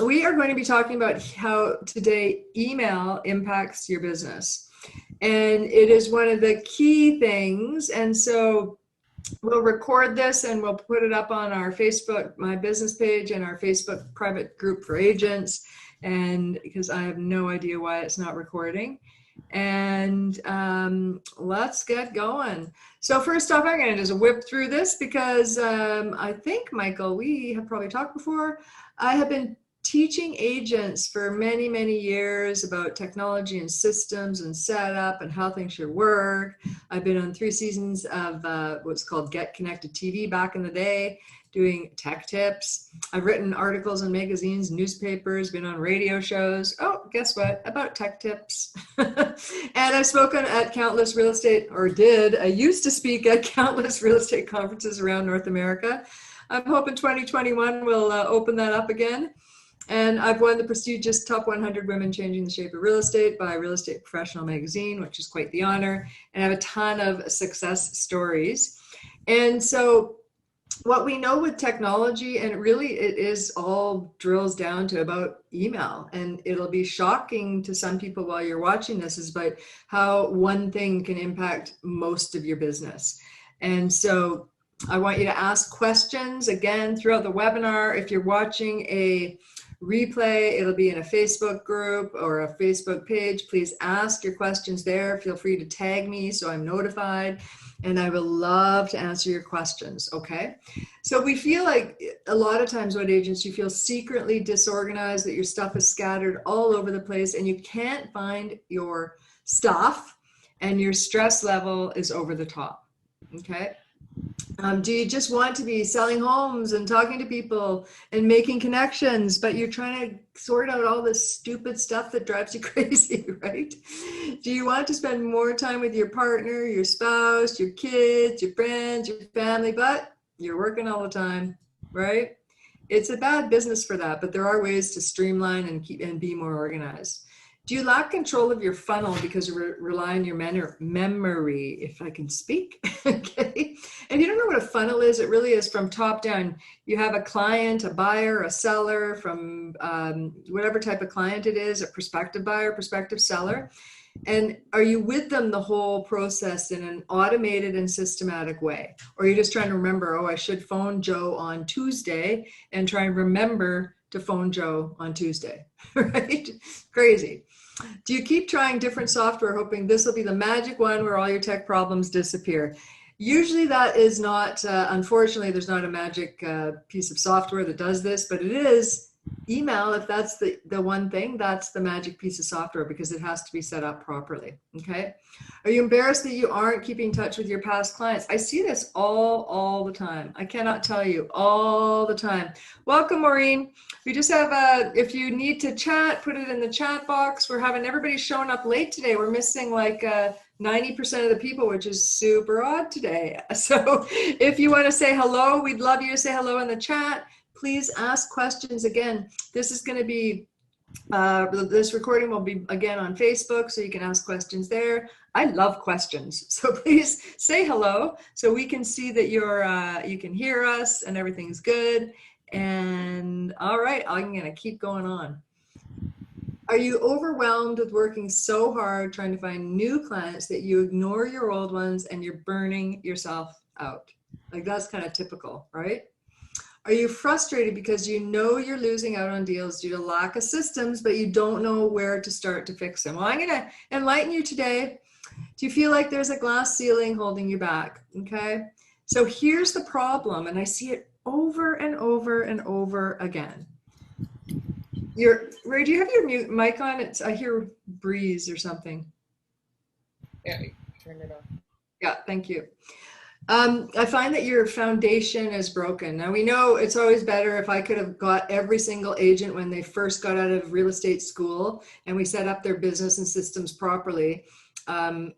we are going to be talking about how today email impacts your business. And it is one of the key things. And so we'll record this and we'll put it up on our Facebook, my business page, and our Facebook private group for agents. And because I have no idea why it's not recording. And let's get going. So first off, I'm going to just whip through this because I think, Michael, we have probably talked before. I have been teaching agents for many, many years about technology and systems and setup and how things should work. I've been on 3 seasons of what's called Get Connected TV back in the day, doing tech tips. I've written articles in magazines, newspapers, been on radio shows. Oh, guess what? About tech tips. And I've spoken at countless real estate, I used to speak at countless real estate conferences around North America. I'm hoping 2021 will open that up again. And I've won the prestigious Top 100 Women Changing the Shape of Real Estate by Real Estate Professional magazine, which is quite the honor. And I have a ton of success stories. And so what we know with technology, and really it is all drills down to about email, and it'll be shocking to some people while you're watching this, is about how one thing can impact most of your business. And so I want you to ask questions again throughout the webinar. If you're watching a replay, it'll be in a Facebook group or a Facebook page. Please ask your questions there. Feel free to tag me so I'm notified, and I will love to answer your questions. Okay, so we feel like a lot of times what agents, you feel secretly disorganized, that your stuff is scattered all over the place and you can't find your stuff and your stress level is over the top. Okay. Do you just want to be selling homes and talking to people and making connections, but you're trying to sort out all this stupid stuff that drives you crazy, right? Do you want to spend more time with your partner, your spouse, your kids, your friends, your family, but you're working all the time, right? It's a bad business for that, but there are ways to streamline and be more organized. Do you lack control of your funnel because you rely on your memory, if I can speak? Okay. And you don't know what a funnel is, it really is from top down. You have a client, a buyer, a seller, from whatever type of client it is, a prospective buyer, prospective seller. And are you with them the whole process in an automated and systematic way? Or are you just trying to remember, oh, I should phone Joe on Tuesday, and try and remember to phone Joe on Tuesday, right? Crazy. Do you keep trying different software hoping this will be the magic one where all your tech problems disappear? Usually that is not, unfortunately, there's not a magic piece of software that does this, but it is email. If that's the one thing, that's the magic piece of software, because it has to be set up properly. Okay. Are you embarrassed that you aren't keeping in touch with your past clients? I see this all the time. I cannot tell you, all the time. Welcome, Maureen. We just have if you need to chat, put it in the chat box. We're having everybody showing up late today. We're missing like 90% of the people, which is super odd today. So if you want to say hello, we'd love you to say hello in the chat. Please ask questions. Again, this is going to be, this recording will be again on Facebook, so you can ask questions there. I love questions. So please say hello so we can see that you can hear us and everything's good. And all right, I'm going to keep going on. Are you overwhelmed with working so hard trying to find new clients that you ignore your old ones and you're burning yourself out? Like, that's kind of typical, right? Are you frustrated because you know you're losing out on deals due to lack of systems, but you don't know where to start to fix them? Well, I'm going to enlighten you today. Do you feel like there's a glass ceiling holding you back? Okay. So here's the problem, and I see it over and over and over again. Ray, do you have your mic on? I hear breeze or something. Yeah, turn it off. Yeah, thank you. I find that your foundation is broken. Now, we know it's always better if I could have got every single agent when they first got out of real estate school and we set up their business and systems properly,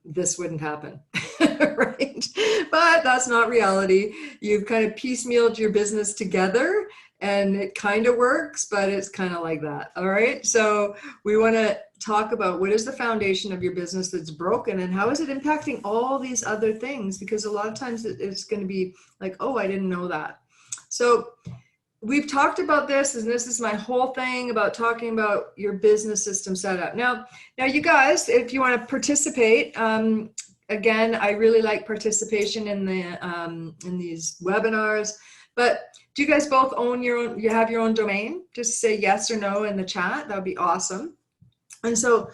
this wouldn't happen, right? But that's not reality. You've kind of piecemealed your business together and it kind of works, but it's kind of like that. All right. So we want to talk about what is the foundation of your business that's broken and how is it impacting all these other things? Because a lot of times it's going to be like, oh, I didn't know that. So we've talked about this, and this is my whole thing about talking about your business system setup. Now you guys, if you want to participate, again, I really like participation in these webinars, but do you guys both own your own, you have your own domain? Just say yes or no in the chat. That would be awesome. And so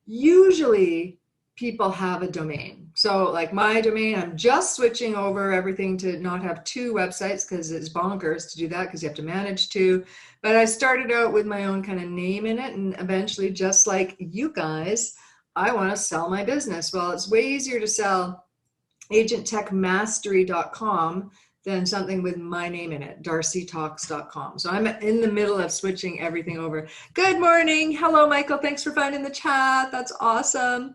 usually people have a domain. So like my domain, I'm just switching over everything to not have two websites because it's bonkers to do that because you have to manage two. But I started out with my own kind of name in it, and eventually, just like you guys, I want to sell my business. Well, it's way easier to sell agenttechmastery.com than something with my name in it, darcitalks.com. So I'm in the middle of switching everything over. Good morning. Hello, Michael. Thanks for finding the chat. That's awesome.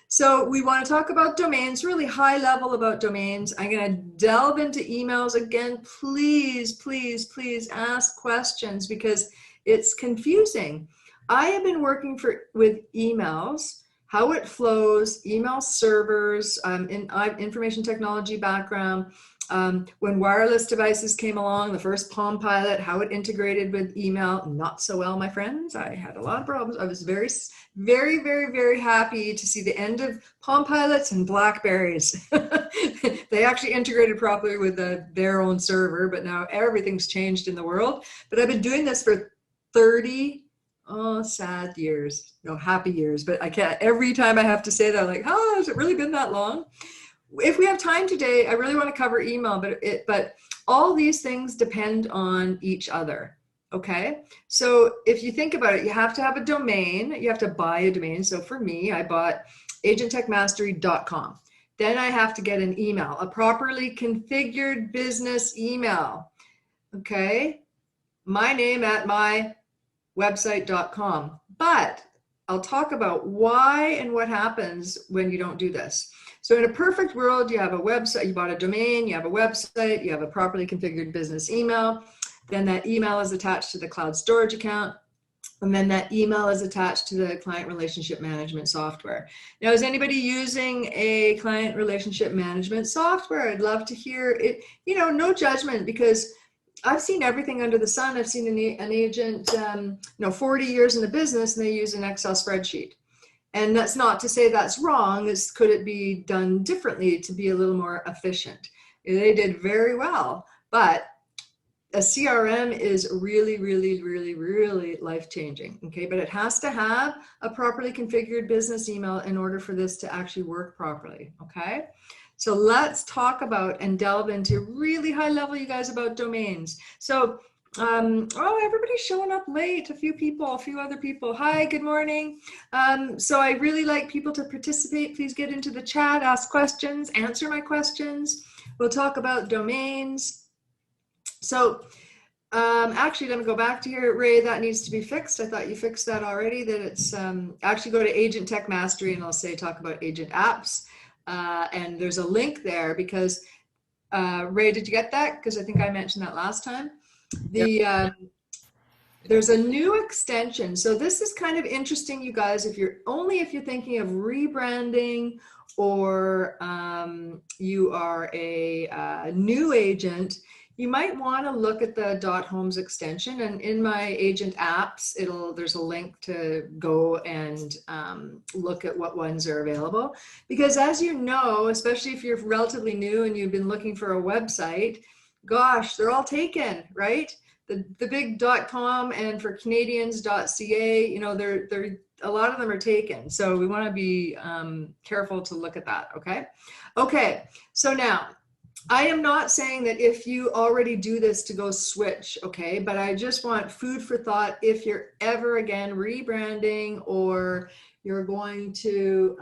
So we want to talk about domains, really high level about domains. I'm going to delve into emails again. Please, please, please ask questions because it's confusing. I have been working with emails, how it flows, email servers, I have information technology background. When wireless devices came along, the first Palm Pilot, how it integrated with email, not so well, my friends. I had a lot of problems. I was very, very, very, very happy to see the end of Palm Pilots and Blackberries. They actually integrated properly with their own server, but now everything's changed in the world. But I've been doing this for 30 sad years, no, happy years, but I can't, every time I have to say that, I'm like, oh, has it really been that long? If we have time today, I really want to cover email, but all these things depend on each other, okay? So if you think about it, you have to have a domain, you have to buy a domain. So for me, I bought agenttechmastery.com. Then I have to get an email, a properly configured business email, okay? My name at my website.com. But I'll talk about why and what happens when you don't do this. So in a perfect world, you have a website, you bought a domain, you have a website, you have a properly configured business email, then that email is attached to the cloud storage account, and then that email is attached to the client relationship management software. Now, is anybody using a client relationship management software? I'd love to hear it, no judgment, because I've seen everything under the sun. I've seen an agent, 40 years in the business, and they use an Excel spreadsheet. And that's not to say that's wrong. Could it be done differently to be a little more efficient? They did very well, but a CRM is really, really, really, really life-changing, okay? But it has to have a properly configured business email in order for this to actually work properly, okay? So let's talk about and delve into really high level, you guys, about domains. So, everybody's showing up late, a few other people. Hi, good morning. So I really like people to participate. Please get into the chat, ask questions, answer my questions. We'll talk about domains. So actually, let me go back to here. Ray, that needs to be fixed. I thought you fixed that already, that it's actually go to Agent Tech Mastery and I'll say talk about agent apps. And there's a link there because Ray, did you get that? Because I think I mentioned that last time. There's a new extension. So this is kind of interesting, you guys, if you're thinking of rebranding or you are a new agent, you might want to look at the .homes extension, and in my agent apps, there's a link to go and look at what ones are available. Because as you know, especially if you're relatively new and you've been looking for a website, gosh, they're all taken, right? The big .com and for Canadians .ca, they're a lot of them are taken. So we want to be careful to look at that. Okay. So now, I am not saying that if you already do this to go switch, okay? But I just want food for thought if you're ever again rebranding or you're going to,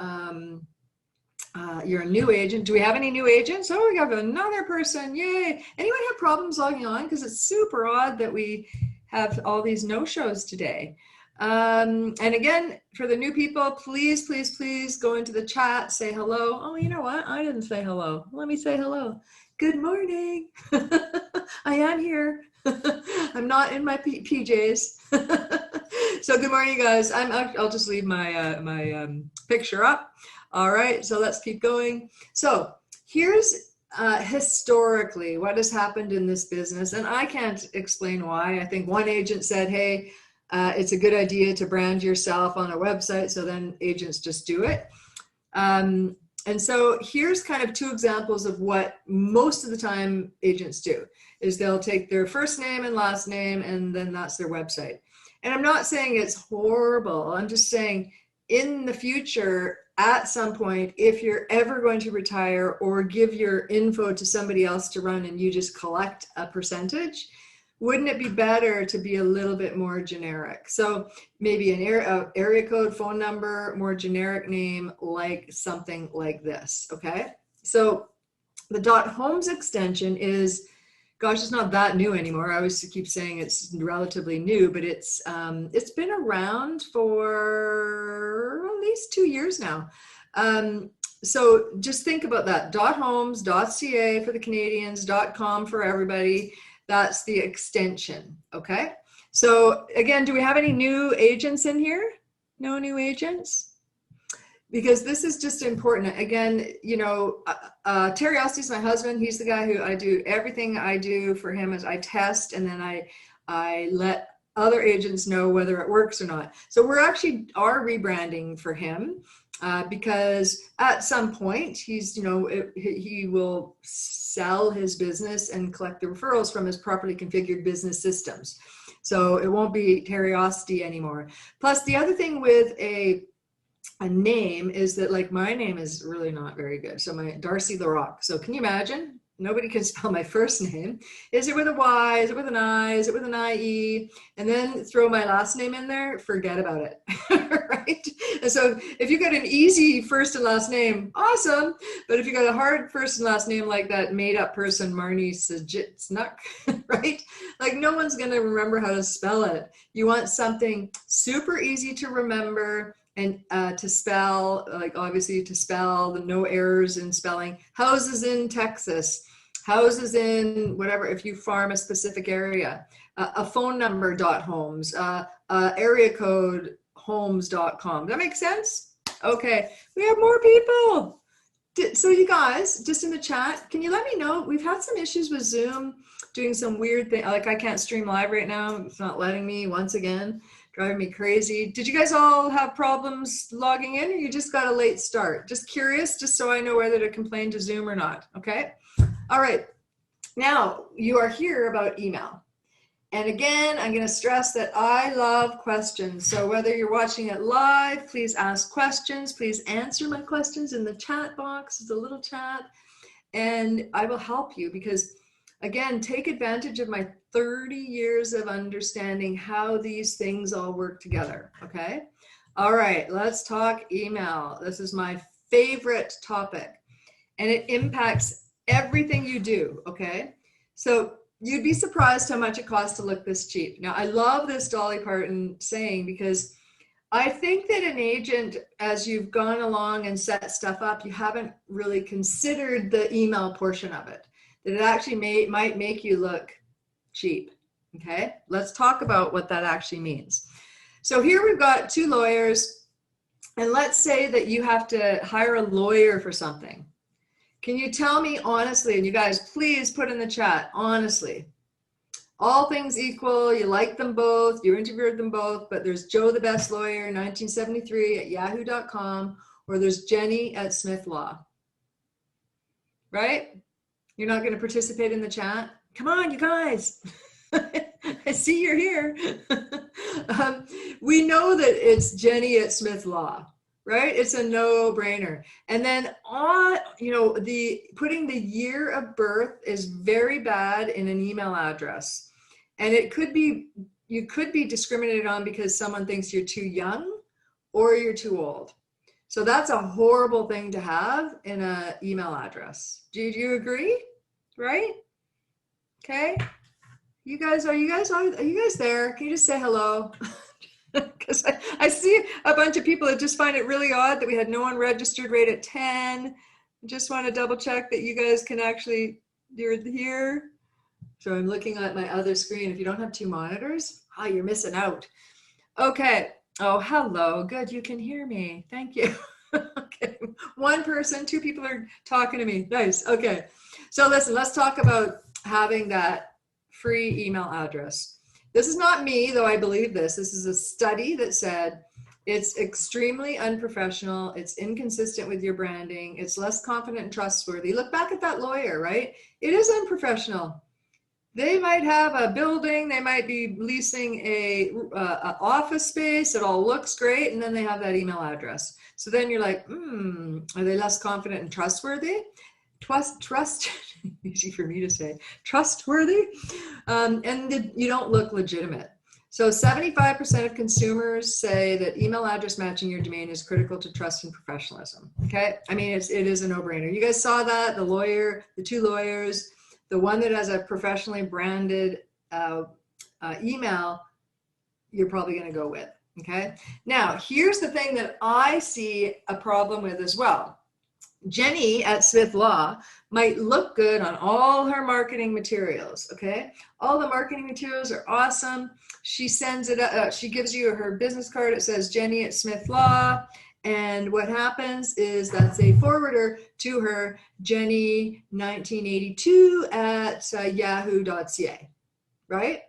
you're a new agent. Do we have any new agents? Oh, we have another person, yay. Anyone have problems logging on? Because it's super odd that we have all these no-shows today. And again, for the new people, please, please, please go into the chat, say hello. Oh, you know what? I didn't say hello. Let me say hello. Good morning. I am here. I'm not in my PJs. So good morning, guys. I'll just leave my picture up. All right, so let's keep going. So here's historically, what has happened in this business, and I can't explain why. I think one agent said, hey, it's a good idea to brand yourself on a website, so then agents just do it. And so here's kind of two examples of what most of the time agents do, is they'll take their first name and last name, and then that's their website. And I'm not saying it's horrible. I'm just saying in the future, at some point, if you're ever going to retire or give your info to somebody else to run and you just collect a percentage, wouldn't it be better to be a little bit more generic? So maybe an area code, phone number, more generic name, like something like this, okay? So the .homes extension is, gosh, it's not that new anymore. I always keep saying it's relatively new, but it's been around for at least 2 years now. So just think about that. .homes, .ca for the Canadians, .com for everybody. That's the extension, okay? So again, do we have any new agents in here? No new agents? Because this is just important. Again, you know, Terry Osty's my husband. He's the guy who I do everything I do for him is I test, and then I let other agents know whether it works or not. So we're actually are rebranding for him because at some point he's, you know, he will sell his business and collect the referrals from his properly configured business systems. So it won't be Terry Osty anymore. Plus the other thing with a name is that, like, my name is really not very good. So my Darci LaRocque. So can you imagine? Nobody can spell my first name. Is it with a Y? Is it with an I? Is it with an IE? And then throw my last name in there, forget about it, right? And so if you got an easy first and last name, awesome. But if you got a hard first and last name like that made up person, Marnie Sajitsnuk, right? Like no one's gonna remember how to spell it. You want something super easy to remember, and to spell, like obviously to spell, the no errors in spelling. Houses in Texas, houses in whatever, if you farm a specific area. A phone number .homes, area code homes.com. Does that make sense? Okay, we have more people. So you guys, just in the chat, can you let me know? We've had some issues with Zoom doing some weird thing. Like I can't stream live right now. It's not letting me once again. Driving me crazy. Did you guys all have problems logging in, or you just got a late start? Just curious, just so I know whether to complain to Zoom or not, okay? All right, now you are here about email. And again, I'm gonna stress that I love questions. So whether you're watching it live, please ask questions. Please answer my questions in the chat box, it's a little chat, and I will help you because, again, take advantage of my 30 years of understanding how these things all work together, okay? All right, let's talk email. This is my favorite topic, and it impacts everything you do, okay? So you'd be surprised how much it costs to look this cheap. Now, I love this Dolly Parton saying because I think that an agent, as you've gone along and set stuff up, you haven't really considered the email portion of it. That it actually might make you look cheap, okay? Let's talk about what that actually means. So here we've got two lawyers, and let's say that you have to hire a lawyer for something. Can you tell me honestly, and you guys please put in the chat, honestly, all things equal, you like them both, you interviewed them both, but there's Joe the Best Lawyer, 1973 at yahoo.com, or there's Jenny at Smith Law, right? You're not going to participate in the chat? Come on, you guys. I see you're here. We know that it's Jenny at Smith Law, right? It's a no-brainer. And then on, you know, putting the year of birth is very bad in an email address. And it could be, you could be discriminated on because someone thinks you're too young or you're too old. So that's a horrible thing to have in an email address. Do you agree? Right? Okay. Are you guys there? Can you just say hello? Because I see a bunch of people that just find it really odd that we had no one registered right at 10. Just want to double check that you guys can actually, you're here. So I'm looking at my other screen. If you don't have two monitors, you're missing out. Okay. Oh, hello. Good. You can hear me. Thank you. Okay. One person, two people are talking to me. Nice. Okay. So listen, let's talk about having that free email address. This is not me, though I believe this. This is a study that said it's extremely unprofessional. It's inconsistent with your branding. It's less confident and trustworthy. Look back at that lawyer, right? It is unprofessional. They might have a building. They might be leasing a office space. It all looks great. And then they have that email address. So then you're like, are they less confident and trustworthy? Trust, easy for me to say, trustworthy. And you don't look legitimate. So 75% of consumers say that email address matching your domain is critical to trust and professionalism. Okay. I mean, it is a no-brainer. You guys saw that, the two lawyers, the one that has a professionally branded email, you're probably going to go with. Okay. Now, here's the thing that I see a problem with as well. Jenny at Smith Law might look good on all her marketing materials. Okay. All the marketing materials are awesome. She sends it, she gives you her business card. It says Jenny at Smith Law. And what happens is that's a forwarder to her Jenny1982 at yahoo.ca, right?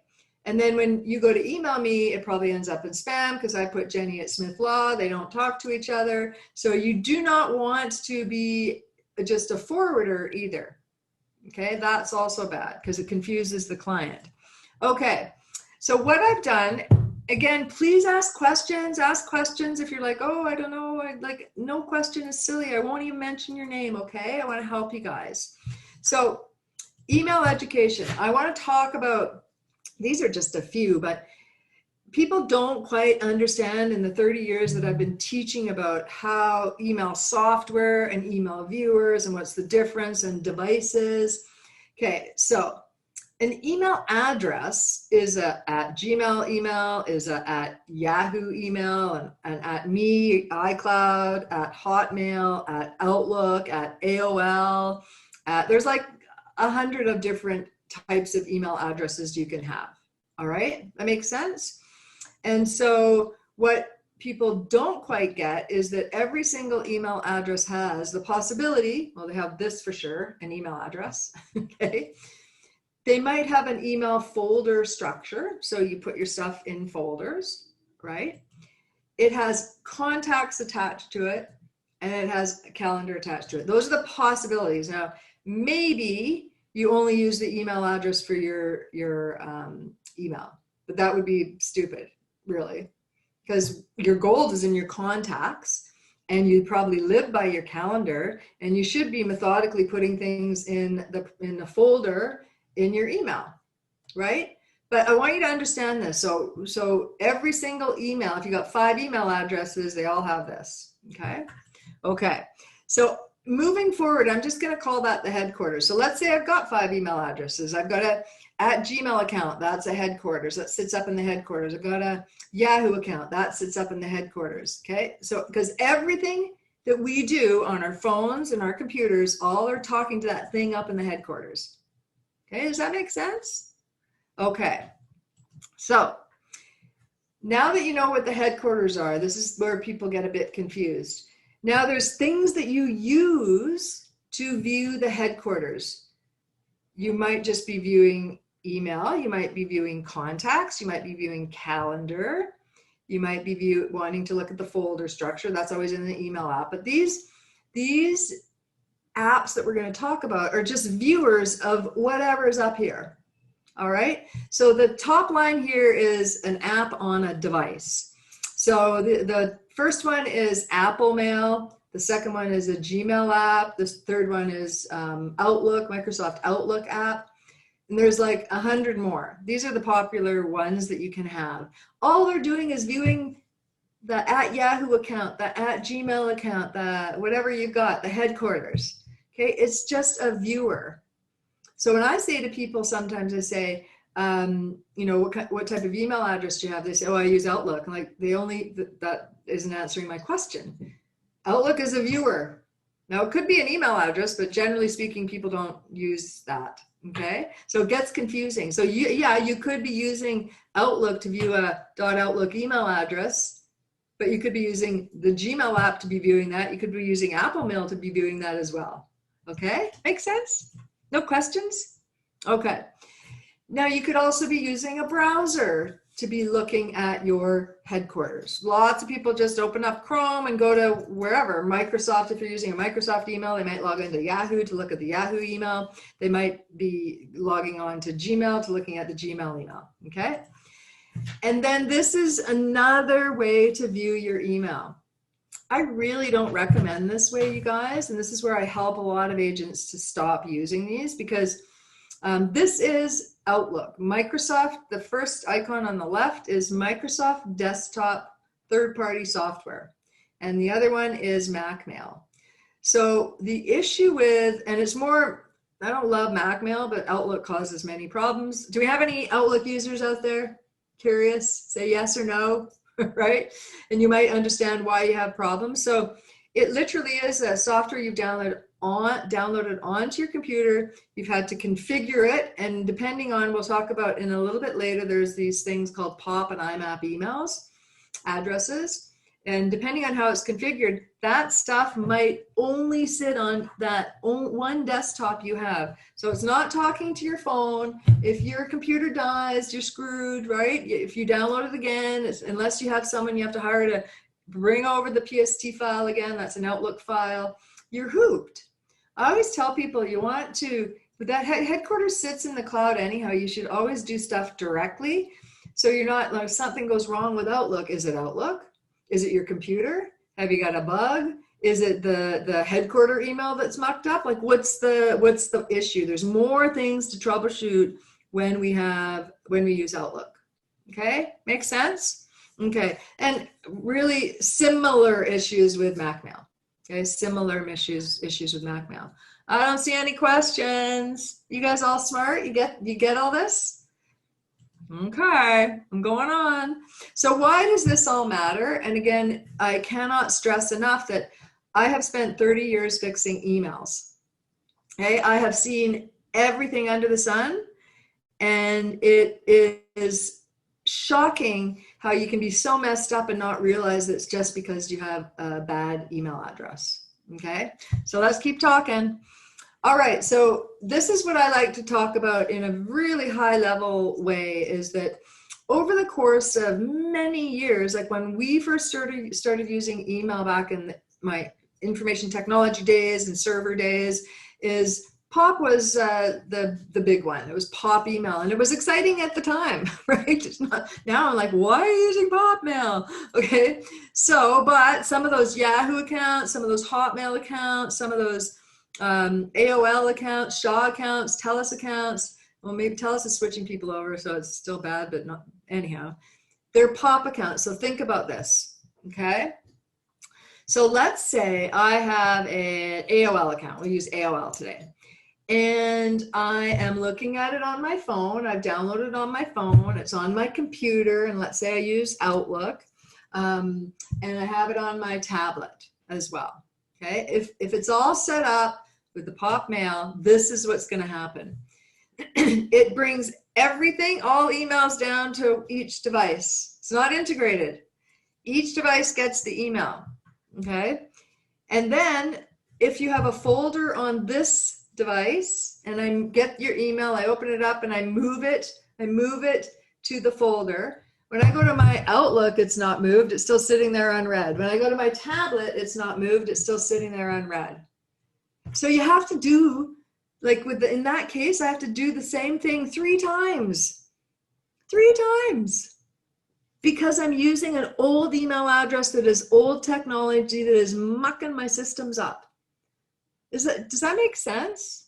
And then when you go to email me, it probably ends up in spam because I put Jenny at Smith Law. They don't talk to each other. So you do not want to be just a forwarder either. Okay, that's also bad because it confuses the client. Okay, so what I've done, again, please ask questions. Ask questions if you're like, oh, I don't know. No question is silly. I won't even mention your name, okay? I want to help you guys. So email education. I want to talk about, these are just a few, but people don't quite understand in the 30 years that I've been teaching about how email software and email viewers and what's the difference and devices. Okay, so an email address is at Gmail email, is at Yahoo email, and at me, iCloud, at Hotmail, at Outlook, at AOL. There's like 100 of different types of email addresses you can have. All right, that makes sense? And so what people don't quite get is that every single email address has the possibility, well, they have this for sure, an email address, okay? They might have an email folder structure. So you put your stuff in folders, right? It has contacts attached to it, and it has a calendar attached to it. Those are the possibilities. Now, maybe you only use the email address for your email, but that would be stupid, really, because your gold is in your contacts, and you probably live by your calendar, and you should be methodically putting things in the folder in your email, right? But I want you to understand this. So every single email, if you got 5 email addresses, they all have this, okay? Okay, so moving forward, I'm just gonna call that the headquarters. So let's say I've got 5 email addresses. I've got a @Gmail account, that's a headquarters, that sits up in the headquarters. I've got a Yahoo account, that sits up in the headquarters, okay? So, because everything that we do on our phones and our computers, all are talking to that thing up in the headquarters. Okay, does that make sense? Okay, so now that you know what the headquarters are, this is where people get a bit confused. Now there's things that you use to view the headquarters. You might just be viewing email, you might be viewing contacts, you might be viewing calendar, you might be wanting to look at the folder structure. That's always in the email app. But these apps that we're going to talk about are just viewers of whatever's up here. All right. So the top line here is an app on a device. So the first one is Apple Mail. The second one is a Gmail app. The third one is Outlook, Microsoft Outlook app. And there's like 100 more. These are the popular ones that you can have. All they're doing is viewing the @Yahoo account, the @Gmail account, the whatever you've got, the headquarters. Okay, it's just a viewer. So when I say to people, sometimes I say, you know, what type of email address do you have? They say, oh, I use Outlook. I'm like, that isn't answering my question. Outlook is a viewer. Now it could be an email address, but generally speaking, people don't use that. Okay, so it gets confusing. So you could be using Outlook to view a .outlook email address, but you could be using the Gmail app to be viewing that. You could be using Apple Mail to be viewing that as well. Okay, makes sense? No questions? Okay. Now you could also be using a browser to be looking at your headquarters. Lots of people just open up Chrome and go to wherever. Microsoft, if you're using a Microsoft email, they might log into Yahoo to look at the Yahoo email. They might be logging on to Gmail to looking at the Gmail email, okay? And then this is another way to view your email. I really don't recommend this way, you guys, and this is where I help a lot of agents to stop using these, because this is Outlook. Microsoft, the first icon on the left is Microsoft Desktop third-party software, and the other one is MacMail. So the issue with, and it's more, I don't love MacMail, but Outlook causes many problems. Do we have any Outlook users out there? Curious? Say yes or no, right? And you might understand why you have problems. So it literally is a software you've downloaded onto your computer. You've had to configure it, and depending on, we'll talk about in a little bit later, there's these things called POP and IMAP emails, addresses, and depending on how it's configured, that stuff might only sit on that one desktop you have. So it's not talking to your phone. If your computer dies, you're screwed, right? If you download it again, unless you have someone you have to hire to bring over the PST file again, that's an Outlook file, you're hooped. I always tell people, you want to, that headquarters sits in the cloud anyhow, you should always do stuff directly. So you're not, like, something goes wrong with Outlook. Is it Outlook? Is it your computer? Have you got a bug? Is it the headquarter email that's mucked up? Like, what's the issue? There's more things to troubleshoot when we use Outlook. Okay, makes sense? Okay, and really similar issues with MacMail. Okay, similar issues with MacMail. I don't see any questions. You guys all smart? You get all this? Okay, I'm going on. So why does this all matter? And again, I cannot stress enough that I have spent 30 years fixing emails. Okay, I have seen everything under the sun, and it is shocking how you can be so messed up and not realize it's just because you have a bad email address. Okay, so let's keep talking. All right, so this is what I like to talk about in a really high level way, is that over the course of many years, like when we first started using email back in my information technology days and server days, is POP was the big one. It was POP email, and it was exciting at the time, right? It's not, now I'm like, why are you using POP mail? Okay, so, but some of those Yahoo accounts, some of those Hotmail accounts, some of those AOL accounts, Shaw accounts, TELUS accounts, well, maybe TELUS is switching people over, so it's still bad, but not, anyhow, they're POP accounts. So think about this, okay? So let's say I have an AOL account. We'll use AOL today. And I am looking at it on my phone. I've downloaded it on my phone. It's on my computer. And let's say I use Outlook. And I have it on my tablet as well. Okay. If it's all set up with the POP mail, this is what's going to happen. It brings everything, all emails down to each device. It's not integrated. Each device gets the email. Okay. And then if you have a folder on this device and I get your email, I open it up and I move it to the folder. When I go to my Outlook, it's not moved, it's still sitting there unread. When I go to my tablet, it's not moved, it's still sitting there unread. So you have to do, like in that case, I have to do the same thing 3 times. 3 times. Because I'm using an old email address that is old technology that is mucking my systems up. Does that make sense?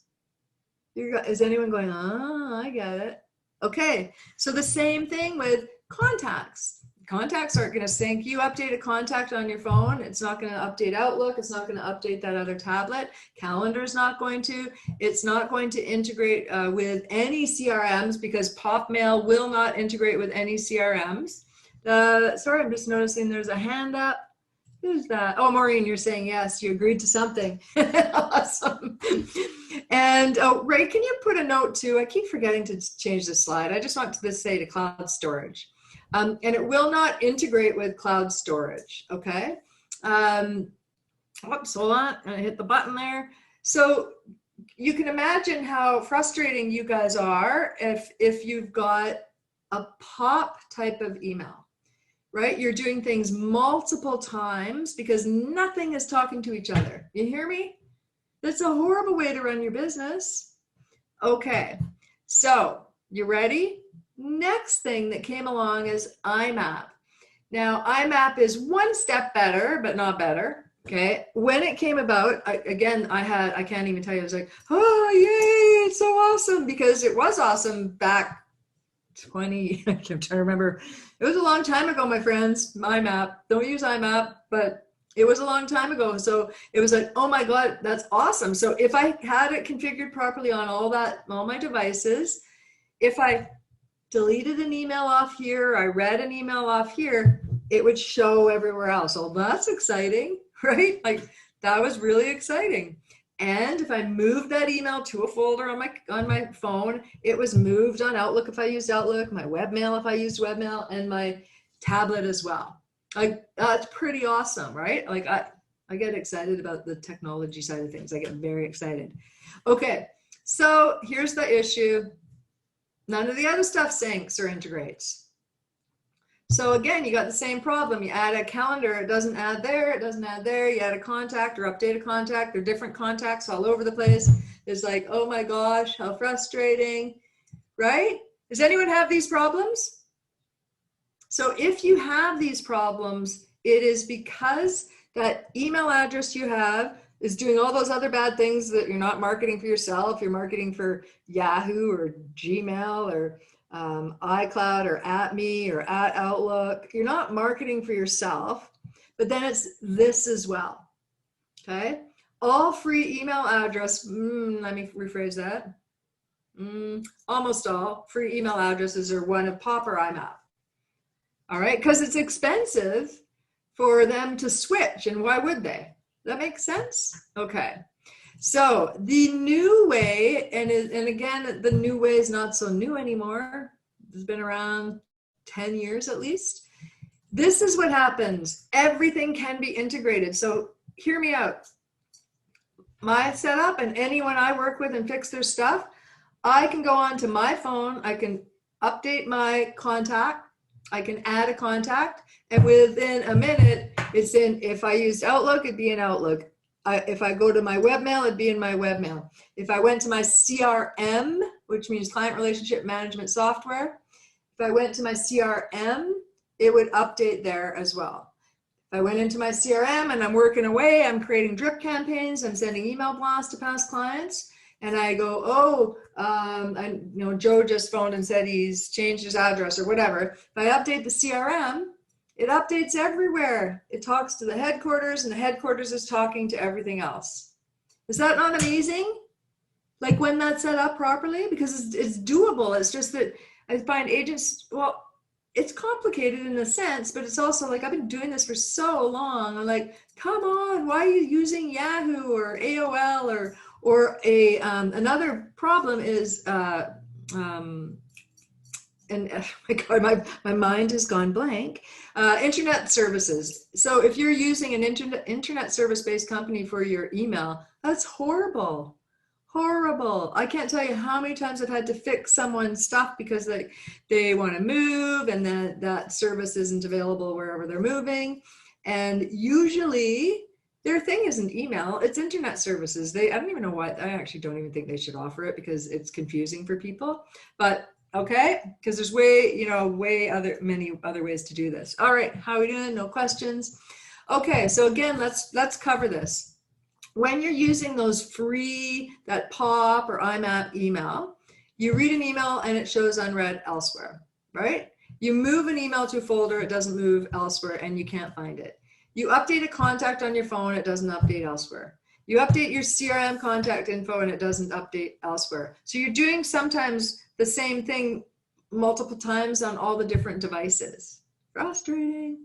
Is anyone going, oh, I get it. Okay, so the same thing with contacts. Contacts aren't going to sync. You update a contact on your phone, it's not going to update Outlook, it's not going to update that other tablet. Calendar's not going to. It's not going to integrate with any CRMs, because POP mail will not integrate with any CRMs. Sorry, I'm just noticing there's a hand up. Who's that? Oh, Maureen, you're saying yes, you agreed to something. Awesome. And Ray, can you put a note too? I keep forgetting to change the slide. I just want to say to cloud storage. And it will not integrate with cloud storage, okay? Whoops, hold on, I hit the button there. So you can imagine how frustrating you guys are if you've got a pop type of email, right? You're doing things multiple times because nothing is talking to each other. You hear me? That's a horrible way to run your business. Okay, so you ready? Next thing that came along is IMAP. Now, IMAP is one step better, but not better. Okay, when it came about, I can't even tell you, I was like, oh, yay, it's so awesome, because it was awesome back I'm trying to remember. It was a long time ago, my friends. IMAP, don't use IMAP, but it was a long time ago. So it was like, oh my God, that's awesome. So if I had it configured properly on all my devices, if I deleted an email off here, I read an email off here, it would show everywhere else. Oh, that's exciting, right? Like, that was really exciting. And if I moved that email to a folder on my phone, it was moved on Outlook if I used Outlook, my webmail if I used webmail, and my tablet as well. Like, that's pretty awesome, right? Like, I get excited about the technology side of things. I get very excited. Okay, so here's the issue. None of the other stuff syncs or integrates. So again, you got the same problem. You add a calendar, it doesn't add there, it doesn't add there. You add a contact or update a contact, there are different contacts all over the place. It's like, oh my gosh, how frustrating, right? Does anyone have these problems? So if you have these problems, it is because that email address you have is doing all those other bad things that you're not marketing for yourself. You're marketing for Yahoo or Gmail or iCloud or @me or @Outlook. You're not marketing for yourself, but then it's this as well. Okay. All free email address, let me rephrase that. Almost all free email addresses are one of POP or IMAP. All right. Because it's expensive for them to switch. And why would they? That makes sense? Okay. So the new way, and again, the new way is not so new anymore. It's been around 10 years at least. This is what happens. Everything can be integrated. So hear me out. My setup and anyone I work with and fix their stuff, I can go onto my phone. I can update my contact. I can add a contact. And within a minute, it's in, if I used Outlook, it'd be in Outlook. If I go to my webmail, it'd be in my webmail. If I went to my CRM, which means client relationship management software, if I went to my CRM, it would update there as well. If I went into my CRM and I'm working away, I'm creating drip campaigns, I'm sending email blasts to past clients, and I go, Joe just phoned and said he's changed his address or whatever. If I update the CRM, it updates everywhere. It talks to the headquarters, and the headquarters is talking to everything else. Is that not amazing? Like, when that's set up properly, because it's doable. It's just that I find agents, well, it's complicated in a sense, but it's also like, I've been doing this for so long. I'm like, come on, why are you using Yahoo or AOL or another problem is, and oh my God, my mind has gone blank. Internet services. So if you're using an internet service-based company for your email, that's horrible. Horrible. I can't tell you how many times I've had to fix someone's stuff because they want to move and then that service isn't available wherever they're moving. And usually their thing isn't email, it's internet services. I don't even know why. I actually don't even think they should offer it because it's confusing for people. But okay, because there's many other ways to do this. All right, how are we doing? No questions? Okay, so again, let's cover this. When you're using those free, that POP or IMAP email, you read an email and it shows unread elsewhere, right? You move an email to a folder, it doesn't move elsewhere and you can't find it. You update a contact on your phone, it doesn't update elsewhere. You update your CRM contact info and it doesn't update elsewhere. So you're doing sometimes the same thing multiple times on all the different devices. Frustrating.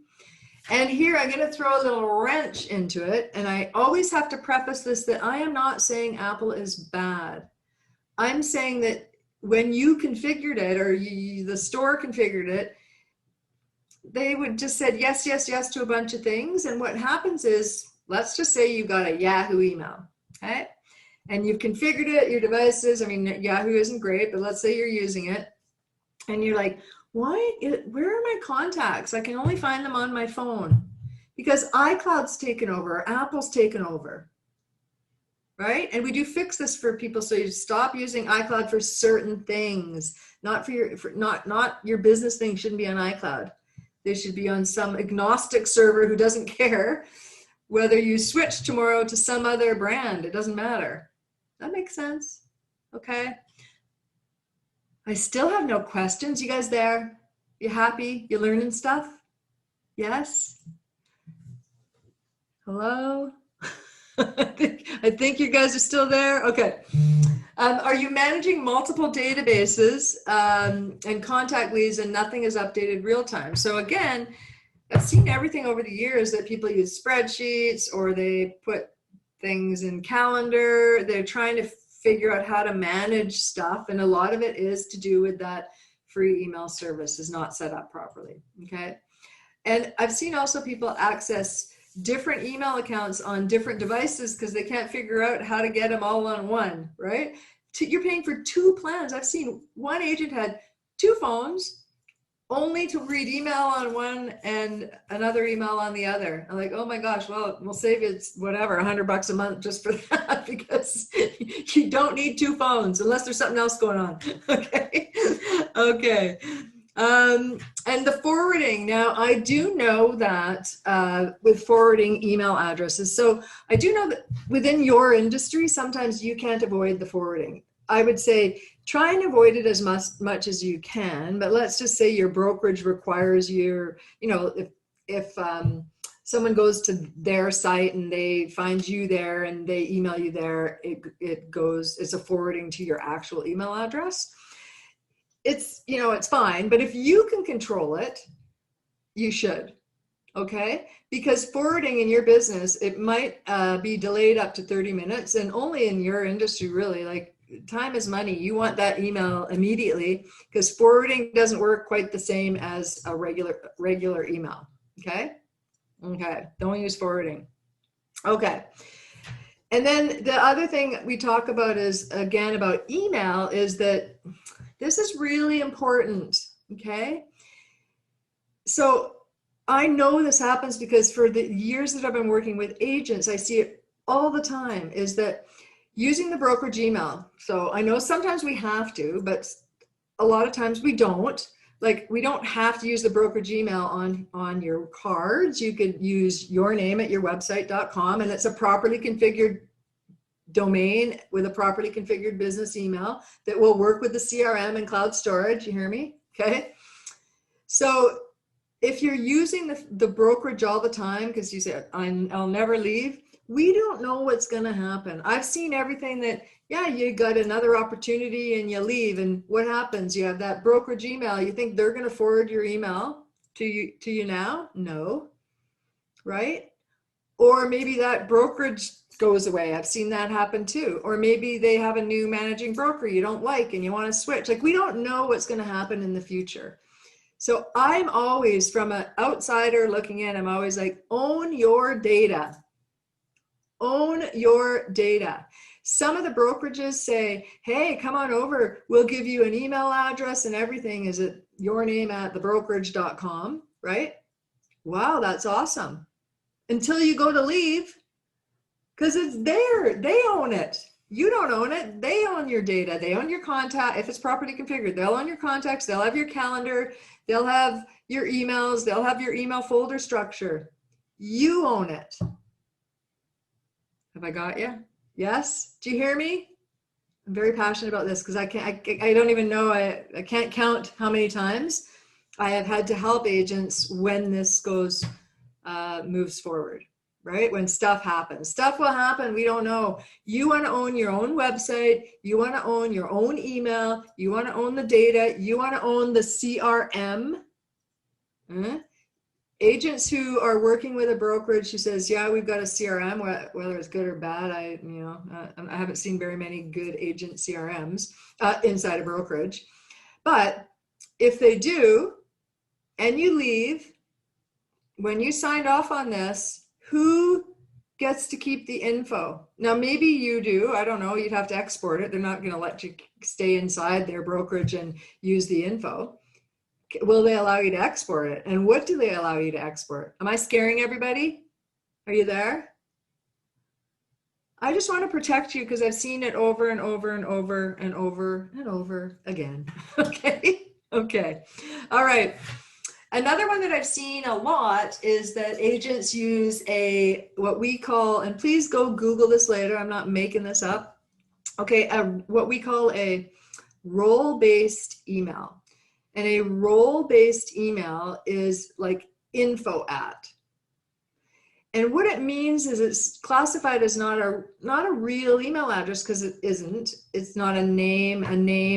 And here I'm going to throw a little wrench into it. And I always have to preface this that I am not saying Apple is bad. I'm saying that when you configured it or the store configured it, they would just said yes, yes, yes to a bunch of things. And what happens is, let's just say you got a Yahoo email, okay? and you've configured it, your devices. I mean, Yahoo isn't great, but let's say you're using it and you're like, where are my contacts? I can only find them on my phone because iCloud's taken over, Apple's taken over, right? And we do fix this for people, so you stop using iCloud for certain things, not not your business thing shouldn't be on iCloud. They should be on some agnostic server who doesn't care whether you switch tomorrow to some other brand. It doesn't matter. That makes sense. Okay. I still have no questions. You guys there? You happy? You learning stuff? Yes? Hello? I think you guys are still there. Okay. Are you managing multiple databases and contact leads and nothing is updated real time? So again, I've seen everything over the years that people use spreadsheets or they put things in calendar. They're trying to figure out how to manage stuff. And a lot of it is to do with that free email service is not set up properly. Okay. And I've seen also people access different email accounts on different devices because they can't figure out how to get them all on one, right? You're paying for 2 plans. I've seen one agent had 2 phones only to read email on one and another email on the other. I'm like, oh my gosh, well, we'll save you whatever, $100 a month just for that because you don't need 2 phones unless there's something else going on. Okay. Okay. And the forwarding. Now, I do know that with forwarding email addresses, so I do know that within your industry, sometimes you can't avoid the forwarding. I would say try and avoid it as much as you can, but let's just say your brokerage requires your, if someone goes to their site and they find you there and they email you there, it's a forwarding to your actual email address. It's fine, but if you can control it, you should. Okay, because forwarding in your business, it might be delayed up to 30 minutes, and only in your industry, really. Like, time is money. You want that email immediately because forwarding doesn't work quite the same as a regular email. Okay, don't use forwarding. Okay. And then the other thing we talk about is, again, about email, is that this is really important. Okay, so I know this happens because for the years that I've been working with agents, I see it all the time, is that using the brokerage email. So I know sometimes we have to, but a lot of times we don't. Like, we don't have to use the brokerage email on your cards. You could use your name at your website.com, and it's a properly configured domain with a properly configured business email that will work with the CRM and cloud storage. You hear me? Okay. So if you're using the brokerage all the time because you say, I'll never leave, we don't know what's going to happen. I've seen everything that, you got another opportunity and you leave, and what happens? You have that brokerage email. You think they're going to forward your email to you now? No, right? Or maybe that brokerage goes away. I've seen that happen too. Or maybe they have a new managing broker you don't like and you want to switch. Like, we don't know what's going to happen in the future. So I'm always, from an outsider looking in, I'm always like, own your data. Own your data. Some of the brokerages say, hey, come on over. We'll give you an email address and everything. Is it your name at thebrokerage.com, right? Wow, that's awesome. Until you go to leave, because it's there. They own it. You don't own it. They own your data. They own your contact. If it's properly configured, they'll own your contacts. They'll have your calendar. They'll have your emails. They'll have your email folder structure. You own it. Have I got you? Yes? Do you hear me? I'm very passionate about this because I don't even know. I can't count how many times I have had to help agents when this moves forward. Right? When stuff happens. Stuff will happen. We don't know. You want to own your own website. You want to own your own email. You want to own the data. You want to own the CRM. Agents who are working with a brokerage who says, we've got a CRM, whether it's good or bad, I haven't seen very many good agent CRMs inside a brokerage. But if they do, and you leave, when you signed off on this, who gets to keep the info. Now, maybe you do. I don't know. You'd have to export it. They're not going to let you stay inside their brokerage and use the info. Will they allow you to export it? And what do they allow you to export? Am I scaring everybody? Are you there? I just want to protect you because I've seen it over and over and over and over and over again. Okay. Okay. All right. Another one that I've seen a lot is that agents use what we call, and please go Google this later, I'm not making this up. Okay. What we call a role-based email. And a role-based email is like info at. And what it means is it's classified as not a real email address because it isn't. It's not a name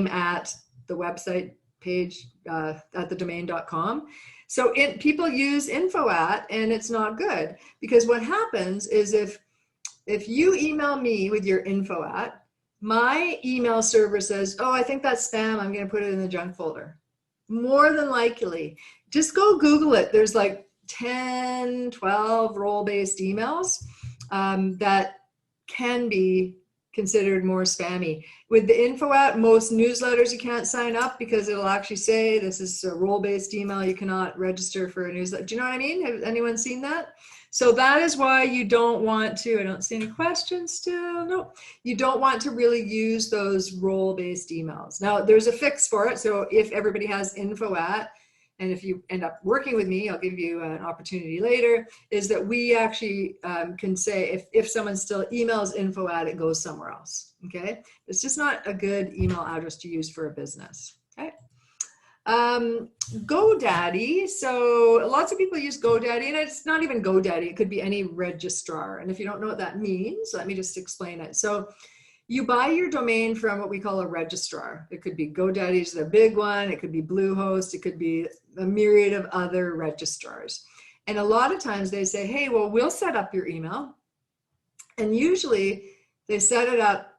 at the website page at the domain.com. So people use info at, and it's not good because what happens is if you email me with your info at, my email server says, oh, I think that's spam. I'm going to put it in the junk folder. More than likely, just go Google it. There's like 10, 12 role-based emails that can be considered more spammy. With the info at, most newsletters you can't sign up because it'll actually say this is a role-based email. You cannot register for a newsletter. Do you know what I mean? Has anyone seen that? So that is why you don't want to, I don't see any questions still. No, you don't want to really use those role-based emails. Now there's a fix for it. So if everybody has info at, and if you end up working with me, I'll give you an opportunity later, is that we actually can say if someone still emails info at, it goes somewhere else, okay? It's just not a good email address to use for a business, okay? GoDaddy, so lots of people use GoDaddy, and it's not even GoDaddy, it could be any registrar. And if you don't know what that means, let me just explain it. So you buy your domain from what we call a registrar. It could be GoDaddy's the big one. It could be Bluehost. It could be a myriad of other registrars. And a lot of times they say, hey, well, we'll set up your email. And usually they set it up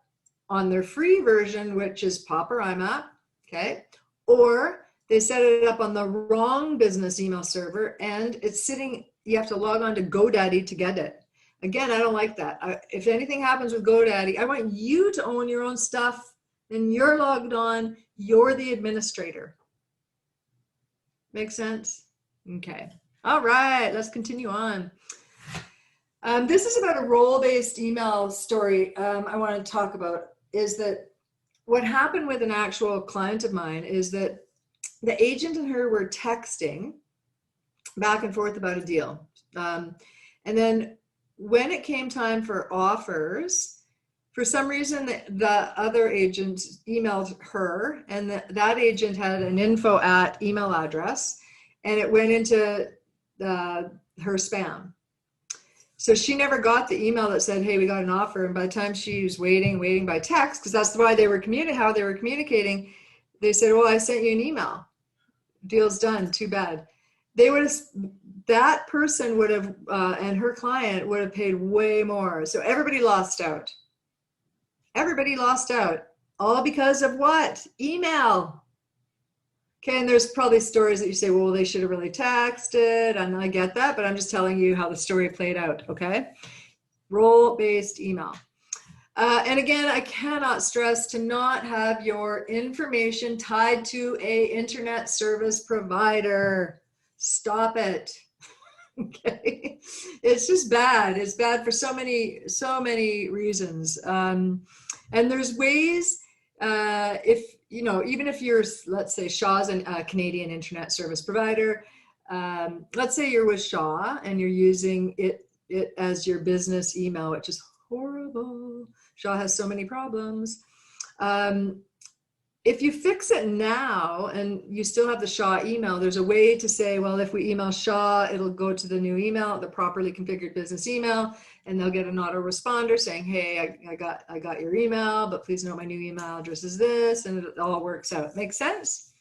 on their free version, which is POP or IMAP, okay? Or they set it up on the wrong business email server and it's sitting, you have to log on to GoDaddy to get it. Again, I don't like that. If anything happens with GoDaddy, I want you to own your own stuff and you're logged on, you're the administrator. Make sense? Okay. All right, let's continue on. This is about a role-based email story I want to talk about, is that what happened with an actual client of mine is that the agent and her were texting back and forth about a deal. And then when it came time for offers, for some reason the other agent emailed her, and that agent had an info at email address, and it went into her spam. So she never got the email that said, hey, we got an offer. And by the time she was waiting by text, because that's why they were how they were communicating, they said, well, I sent you an email. Deal's done, too bad. They would have, that person would have, and her client would have paid way more. So everybody lost out. Everybody lost out. All because of what? Email. Okay, and there's probably stories that you say, well, they should have really texted, and I get that, but I'm just telling you how the story played out, okay? Role-based email. And again, I cannot stress to not have your information tied to a internet service provider. Stop it. Okay, it's just bad. It's bad for so many reasons. And there's ways, if you know, even if you're, let's say Shaw's a Canadian internet service provider, let's say you're with Shaw and you're using it as your business email, which is horrible. Shaw has so many problems. If you fix it now and you still have the Shaw email, there's a way to say, well, if we email Shaw, it'll go to the new email, the properly configured business email, and they'll get an autoresponder saying, hey, I got your email, but please note my new email address is this, and it all works out. Make sense?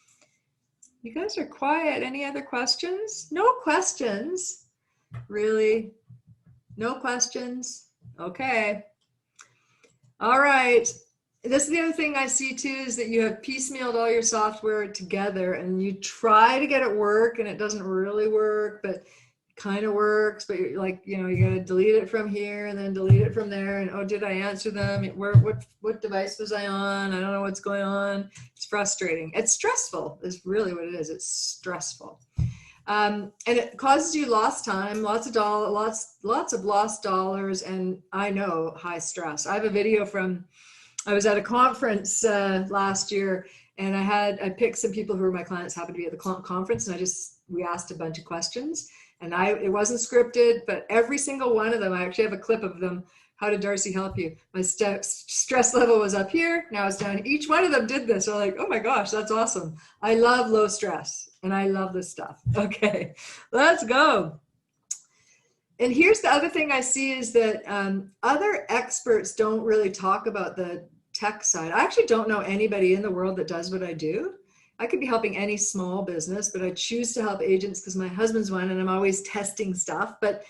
You guys are quiet. Any other questions? No questions. Really? No questions? Okay. All right. This is the other thing I see too, is that you have piecemealed all your software together and you try to get it work and it doesn't really work, but kind of works, but you're like, you got to delete it from here and then delete it from there. And, oh, did I answer them? What device was I on? I don't know what's going on. It's frustrating. It's stressful is really what it is. It's stressful. And it causes you lost time, lots of lost dollars, and I know high stress. I have a video I was at a conference last year, and I picked some people who were my clients, happened to be at the conference, and we asked a bunch of questions, and it wasn't scripted, but every single one of them, I actually have a clip of them. How did Darci help you? My stress level was up here, now it's down. Each one of them did this. So like, oh my gosh, that's awesome. I love low stress, and I love this stuff. Okay, let's go. And here's the other thing I see is that other experts don't really talk about the tech side. I actually don't know anybody in the world that does what I do. I could be helping any small business, but I choose to help agents because my husband's one and I'm always testing stuff. But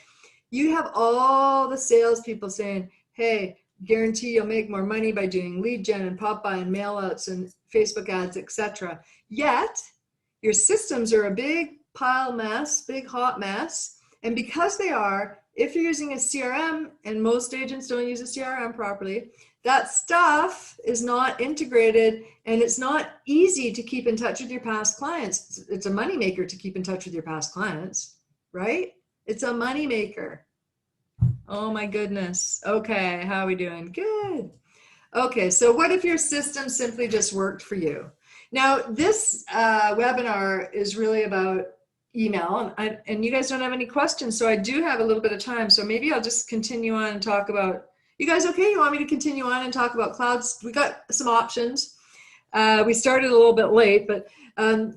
you have all the salespeople saying, hey, guarantee you'll make more money by doing lead gen and pop by and mail outs and Facebook ads, etc. Yet your systems are a big big hot mess. And because they are, if you're using a CRM, and most agents don't use a CRM properly, that stuff is not integrated, and it's not easy to keep in touch with your past clients. It's a moneymaker to keep in touch with your past clients, right? It's a moneymaker. Oh my goodness. Okay, how are we doing? Good. Okay, so what if your system simply just worked for you? Now, this webinar is really about email, and you guys don't have any questions, so I do have a little bit of time, so maybe I'll just continue on and talk about, you guys okay? You want me to continue on and talk about clouds? We got some options. We started a little bit late, but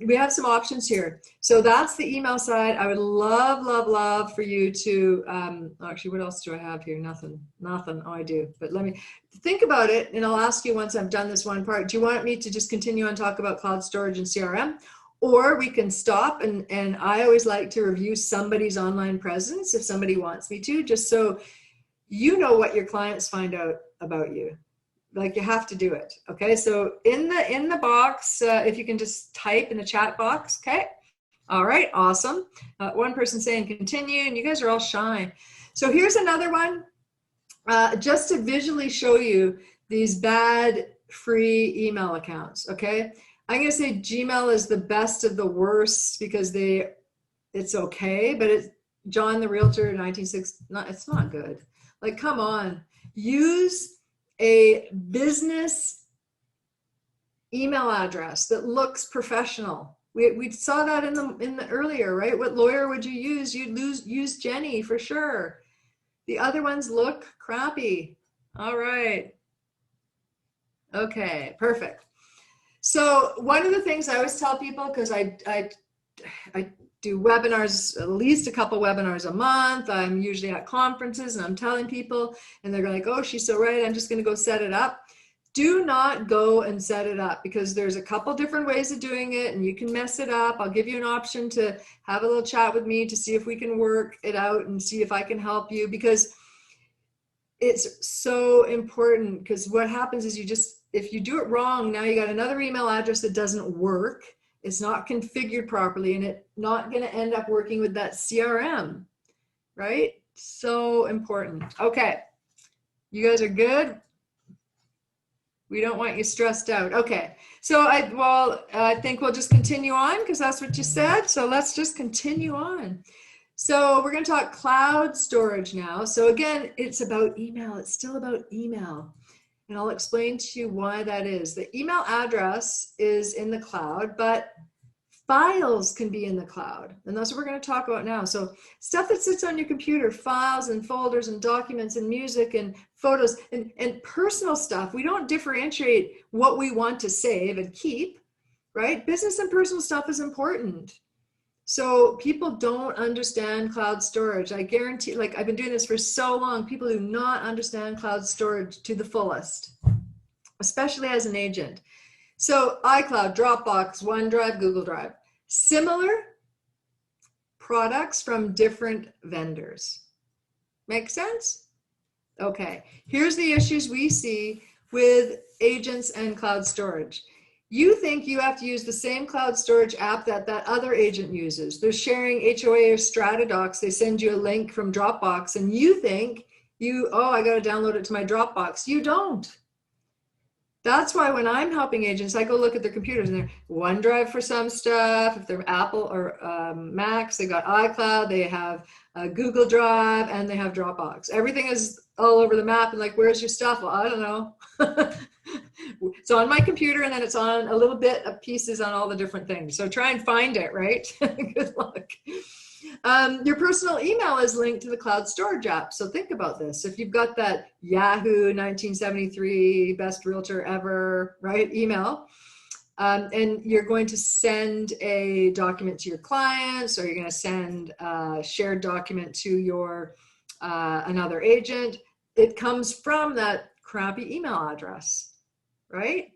we have some options here. So that's the email side. I would love for you to, actually, what else do I have here? Nothing. Oh, I do, but let me think about it, and I'll ask you once I've done this one part, do you want me to just continue on talk about cloud storage and CRM? Or we can stop, and I always like to review somebody's online presence if somebody wants me to, just so you know what your clients find out about you. Like, you have to do it. Okay, so in the box, if you can just type in the chat box. Okay, all right, awesome. One person saying continue, and you guys are all shy. So here's another one, just to visually show you these bad free email accounts. Okay, I'm going to say Gmail is the best of the worst because it's okay, but it's John the Realtor 1960. It's not good. Like, come on, use a business email address that looks professional. We saw that in the earlier, right? What lawyer would you use? You'd use Jenny for sure. The other ones look crappy. All right. Okay, perfect. So one of the things I always tell people, because I do webinars, at least a couple webinars a month. I'm usually at conferences and I'm telling people, and they're like, oh, she's so right, I'm just going to go set it up. Do not go and set it up, because there's a couple different ways of doing it and you can mess it up. I'll give you an option to have a little chat with me to see if we can work it out and see if I can help you, because it's so important. Because what happens is if you do it wrong, now you got another email address that doesn't work. It's not configured properly, and it's not going to end up working with that CRM, right? So important. Okay, you guys are good. We don't want you stressed out. Okay, so I think we'll just continue on because that's what you said. So let's just continue on. So we're going to talk cloud storage now. So again, it's about email. It's still about email. And I'll explain to you why that is. The email address is in the cloud, but files can be in the cloud. And that's what we're going to talk about now. So stuff that sits on your computer, files and folders and documents and music and photos and personal stuff. We don't differentiate what we want to save and keep, right? Business and personal stuff is important. So people don't understand cloud storage. I guarantee, like, I've been doing this for so long, people do not understand cloud storage to the fullest, especially as an agent. So iCloud, Dropbox, OneDrive, Google Drive, similar products from different vendors. Make sense? Okay, here's the issues we see with agents and cloud storage. You think you have to use the same cloud storage app that other agent uses. They're sharing HOA or Strata docs. They send you a link from Dropbox and you think oh, I got to download it to my Dropbox. You don't. That's why when I'm helping agents, I go look at their computers and they're OneDrive for some stuff. If they're Apple or Macs, they got iCloud, they have Google Drive, and they have Dropbox. Everything is all over the map and like, where's your stuff? Well, I don't know. It's on my computer and then it's on a little bit of pieces on all the different things. So try and find it, right? Good luck. Your personal email is linked to the cloud storage app. So think about this. If you've got that Yahoo 1973 best realtor ever, right, email, and you're going to send a document to your clients, or you're going to send a shared document to your another agent, it comes from that crappy email address, right?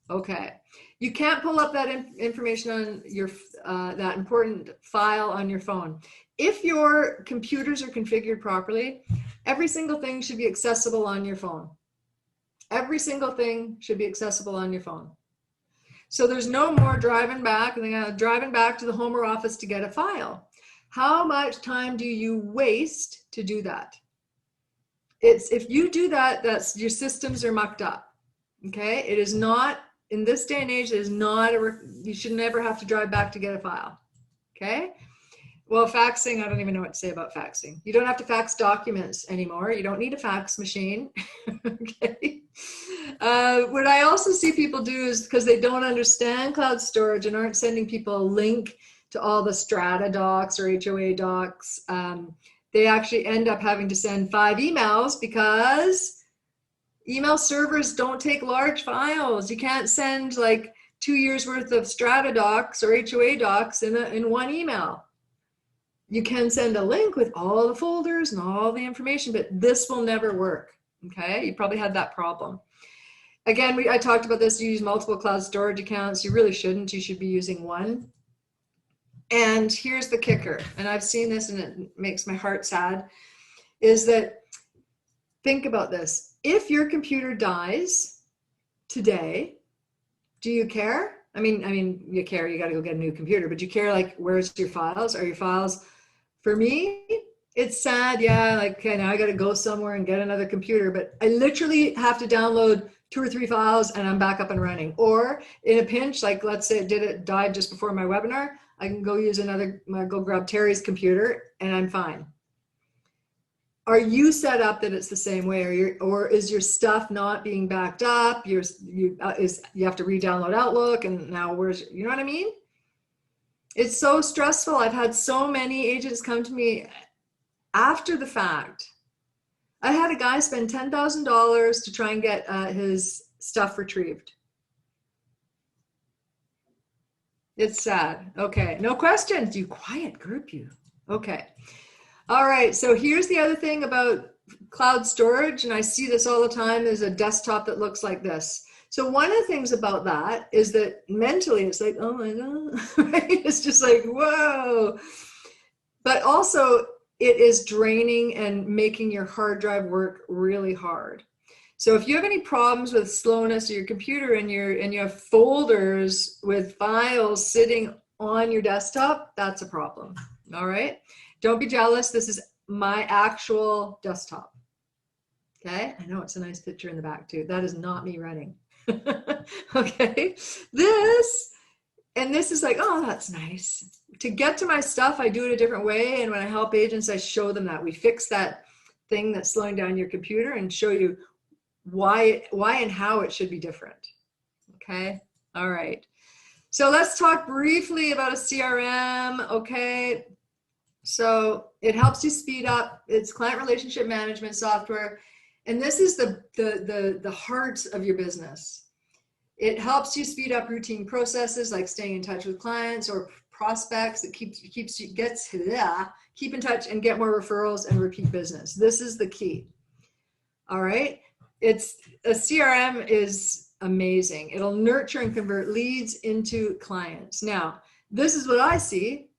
Okay. You can't pull up that information on your that important file on your phone. If your computers are configured properly, every single thing should be accessible on your phone. Every single thing should be accessible on your phone. So there's no more driving back to the home or office to get a file. How much time do you waste to do that? If you do that, that's your systems are mucked up. Okay, it is not. In this day and age, it is not you should never have to drive back to get a file. Okay. Well, faxing, I don't even know what to say about faxing. You don't have to fax documents anymore. You don't need a fax machine. Okay. What I also see people do is because they don't understand cloud storage and aren't sending people a link to all the Strata docs or HOA docs, they actually end up having to send 5 emails because email servers don't take large files. You can't send like 2 years worth of Strata docs or HOA docs in one email. You can send a link with all the folders and all the information, but this will never work. Okay, you probably had that problem. Again, I talked about this. You use multiple cloud storage accounts. You really shouldn't. You should be using one. And here's the kicker, and I've seen this and it makes my heart sad, is that think about this. If your computer dies today, do you care? I mean, you care, you got to go get a new computer, but you care like, where's your files? Are your files, for me, it's sad. Yeah, like, okay, now I got to go somewhere and get another computer, but I literally have to download 2 or 3 files and I'm back up and running. Or in a pinch, like let's say it died just before my webinar, I can go go grab Terry's computer and I'm fine. Are you set up that it's the same way, or is your stuff not being backed up? You have to re-download Outlook, and now you know what I mean? It's so stressful. I've had so many agents come to me after the fact. I had a guy spend $10,000 to try and get his stuff retrieved. It's sad. Okay, no questions. You quiet group, you. Okay. All right, so here's the other thing about cloud storage, and I see this all the time, is a desktop that looks like this. So one of the things about that is that mentally it's like, oh my God, right? It's just like, whoa. But also it is draining and making your hard drive work really hard. So if you have any problems with slowness of your computer and you have folders with files sitting on your desktop, that's a problem, all right? Don't be jealous. This is my actual desktop. Okay. I know it's a nice picture in the back too. That is not me running. Okay. This is like, oh, that's nice. To get to my stuff, I do it a different way. And when I help agents, I show them that we fix that thing that's slowing down your computer and show you why and how it should be different. Okay. All right. So let's talk briefly about a CRM. Okay. So it helps you speed up. It's client relationship management software. And this is the heart of your business. It helps you speed up routine processes like staying in touch with clients or prospects. It keep in touch and get more referrals and repeat business. This is the key. All right. A CRM is amazing. It'll nurture and convert leads into clients. Now, this is what I see.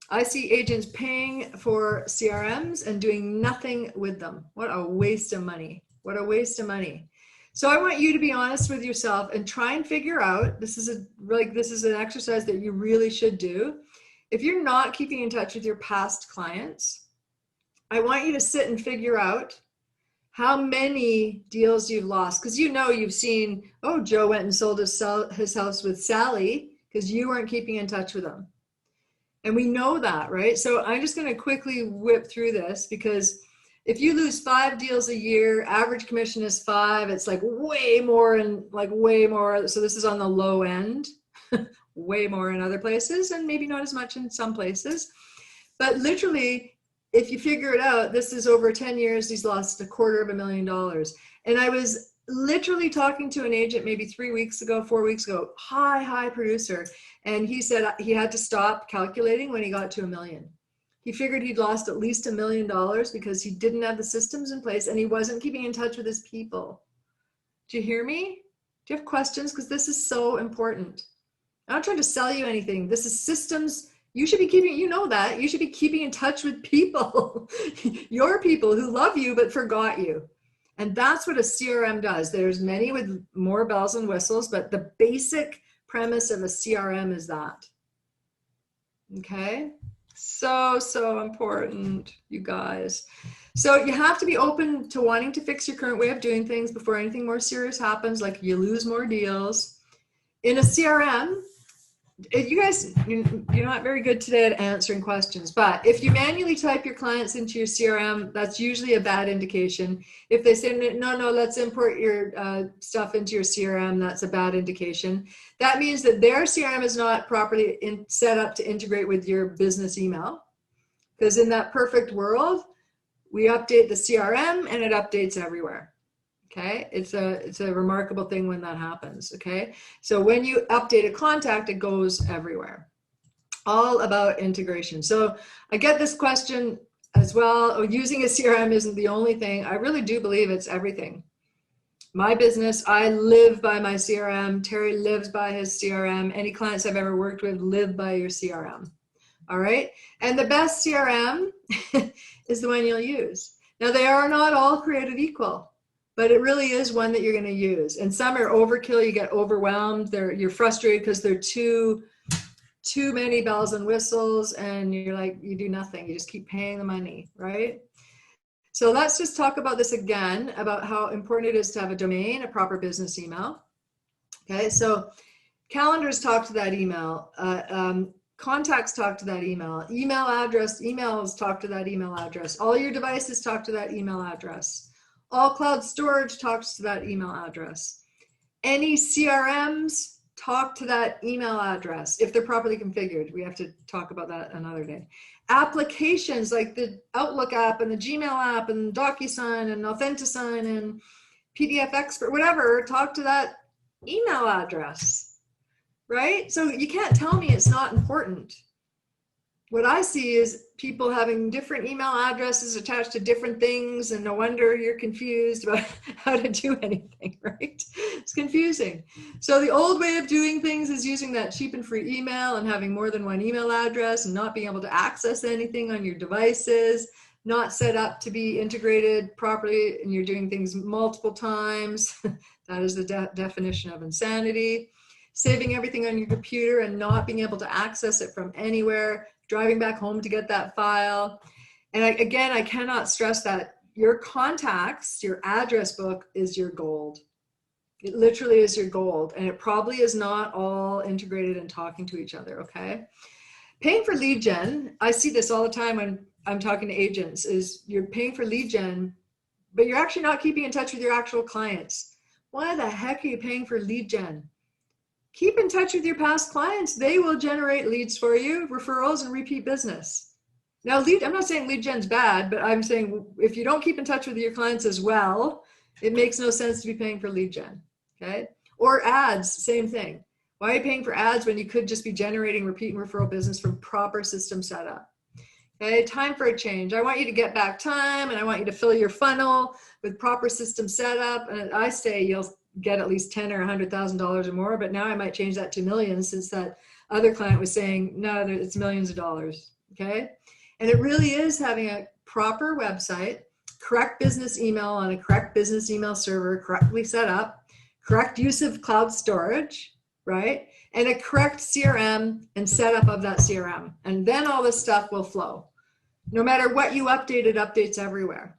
I see agents paying for CRMs and doing nothing with them. What a waste of money. What a waste of money. So I want you to be honest with yourself and try and figure out, this is an exercise that you really should do. If you're not keeping in touch with your past clients, I want you to sit and figure out how many deals you've lost. Because you've seen, oh, Joe went and sold his house with Sally because you weren't keeping in touch with them. And we know that, right? So I'm just going to quickly whip through this, because if you lose 5 deals a year, average commission is 5. It's like way more and like way more. So this is on the low end, way more in other places and maybe not as much in some places. But literally, if you figure it out, this is over 10 years, he's lost $250,000. And I was literally talking to an agent maybe 4 weeks ago, high producer. And he said he had to stop calculating when he got to $1 million. He figured he'd lost at least $1 million because he didn't have the systems in place and he wasn't keeping in touch with his people. Do you hear me? Do you have questions? Because this is so important. I'm not trying to sell you anything. This is systems. You should be keeping, you should be keeping in touch with people, your people who love you but forgot you. And that's what a CRM does. There's many with more bells and whistles, but the basic premise of a CRM is that. Okay? So important, you guys. So you have to be open to wanting to fix your current way of doing things before anything more serious happens, like you lose more deals. In a CRM, you guys, you're not very good today at answering questions, but if you manually type your clients into your CRM, that's usually a bad indication. If they say, no, let's import your stuff into your CRM, that's a bad indication. That means that their CRM is not properly set up to integrate with your business email. Because in that perfect world, we update the CRM and it updates everywhere. Okay, it's a remarkable thing when that happens. Okay, so when you update a contact, it goes everywhere. All about integration. So I get this question as well. Oh, using a CRM isn't the only thing. I really do believe it's everything. My business, I live by my CRM. Terry lives by his CRM. Any clients I've ever worked with live by your CRM. All right, and the best CRM is the one you'll use. Now they are not all created equal, but it really is one that you're going to use. And some are overkill. You get overwhelmed. You're frustrated because they're too many bells and whistles, and you're like, you do nothing. You just keep paying the money, right? So let's just talk about this again, about how important it is to have a domain, a proper business email. Okay, so calendars talk to that email. Contacts talk to that email. Email address, emails talk to that email address. All your devices talk to that email address. All cloud storage talks to that email address. Any CRMs talk to that email address if they're properly configured. We have to talk about that another day. Applications like the Outlook app and the Gmail app and DocuSign and Authentisign and PDF Expert, whatever, talk to that email address, right? So you can't tell me it's not important. What I see is people having different email addresses attached to different things, and no wonder you're confused about how to do anything, right? It's confusing. So the old way of doing things is using that cheap and free email and having more than one email address and not being able to access anything on your devices, not set up to be integrated properly, and you're doing things multiple times. That is the definition of insanity. Saving everything on your computer and not being able to access it from anywhere, driving back home to get that file. And I cannot stress that your contacts, your address book is your gold. It literally is your gold. And it probably is not all integrated and talking to each other, okay? Paying for lead gen, I see this all the time when I'm talking to agents, is you're paying for lead gen, but you're actually not keeping in touch with your actual clients. Why the heck are you paying for lead gen? Keep in touch with your past clients. They will generate leads for you, referrals, and repeat business. Now, I'm not saying lead gen's bad, but I'm saying if you don't keep in touch with your clients as well, it makes no sense to be paying for lead gen, okay? Or ads, same thing. Why are you paying for ads when you could just be generating repeat and referral business from proper system setup? Okay, time for a change. I want you to get back time, and I want you to fill your funnel with proper system setup. And I say you'll get at least $10,000 or $100,000 or more, but now I might change that to millions, since that other client was saying, no, it's millions of dollars, okay? And it really is having a proper website, correct business email on a correct business email server, correctly set up, correct use of cloud storage, right? And a correct CRM and setup of that CRM. And then all this stuff will flow. No matter what you update, it updates everywhere.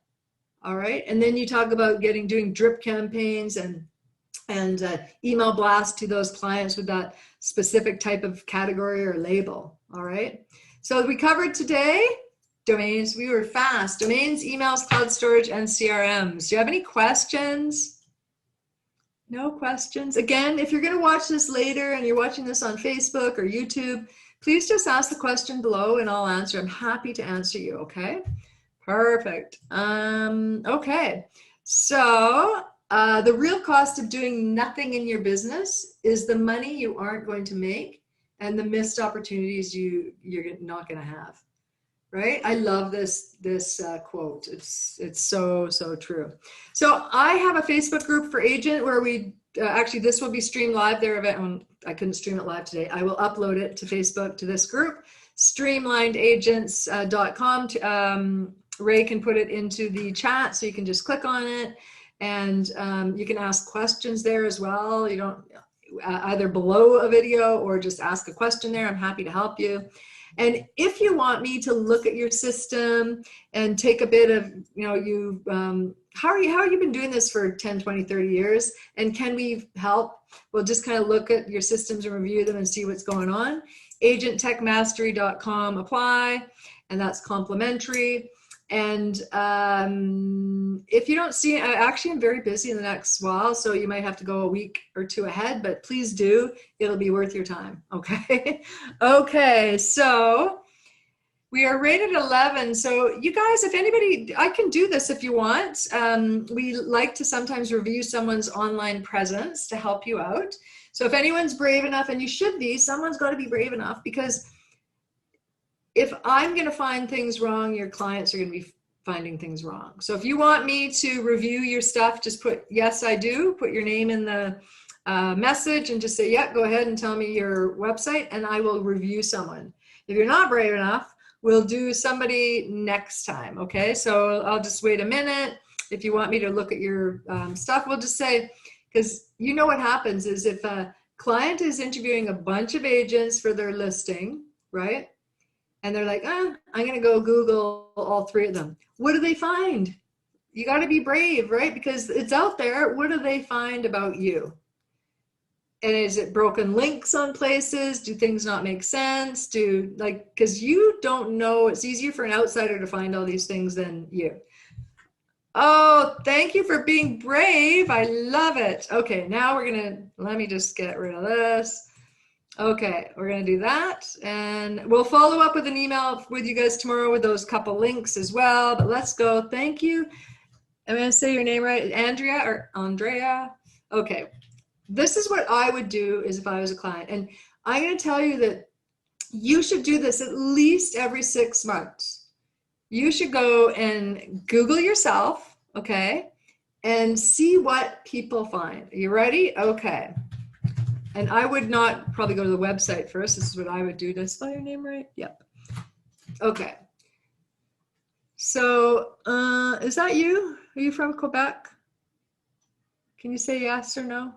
All right. And then you talk about doing drip campaigns and email blast to those clients with that specific type of category or label. All right. So we covered today domains. We were fast. Domains, emails, cloud storage, and CRMs. Do you have any questions? No questions? Again, if you're going to watch this later and you're watching this on Facebook or YouTube, please just ask the question below and I'll answer. I'm happy to answer you. Okay. Perfect. Okay. So the real cost of doing nothing in your business is the money you aren't going to make and the missed opportunities you're not going to have. Right? I love this quote. It's so true. So I have a Facebook group for agent where we actually this will be streamed live. I couldn't stream it live today. I will upload it to Facebook to this group, streamlinedagents.com. Ray can put it into the chat, so you can just click on it, and you can ask questions there as well. You don't either below a video or just ask a question there. I'm happy to help you. And if you want me to look at your system and take a bit of, how have you been doing this for 10, 20, 30 years? And can we help? We'll just kind of look at your systems and review them and see what's going on. agenttechmastery.com, apply, and that's complimentary. And if you don't see, actually I'm very busy in the next while, so you might have to go a week or two ahead, but please do. It'll be worth your time, okay? Okay, so we are rated 11. So you guys, if anybody, I can do this if you want. We like to sometimes review someone's online presence to help you out. So if anyone's brave enough, and you should be, someone's got to be brave enough, because if I'm going to find things wrong, your clients are going to be finding things wrong. So if you want me to review your stuff, just put, yes, I do. Put your name in the message and just say, yeah, go ahead and tell me your website, and I will review someone. If you're not brave enough, we'll do somebody next time. Okay, so I'll just wait a minute. If you want me to look at your stuff, we'll just say, because you know what happens is if a client is interviewing a bunch of agents for their listing, right? And they're like, I'm going to go Google all three of them. What do they find? You got to be brave, right? Because it's out there. What do they find about you? And is it broken links on places? Do things not make sense? Because you don't know. It's easier for an outsider to find all these things than you. Oh, thank you for being brave. I love it. Okay, now let me just get rid of this. Okay, we're going to do that, and we'll follow up with an email with you guys tomorrow with those couple links as well, but let's go. Thank you. I'm going to say your name right, Andrea or Andrea. Okay, this is what I would do is if I was a client, and I'm going to tell you that you should do this at least every 6 months. You should go and Google yourself, okay, and see what people find. Are you ready? Okay. And I would not probably go to the website first. This is what I would do. Did I spell your name right? Yep. Okay. So is that you? Are you from Quebec? Can you say yes or no?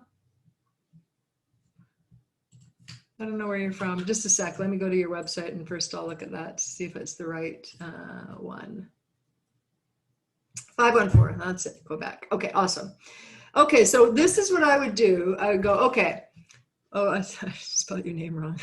I don't know where you're from. Just a sec. Let me go to your website and first I'll look at that to see if it's the right one. 514. That's it. Quebec. Okay, awesome. Okay, so this is what I would do. I would go, okay. Oh, I spelled your name wrong.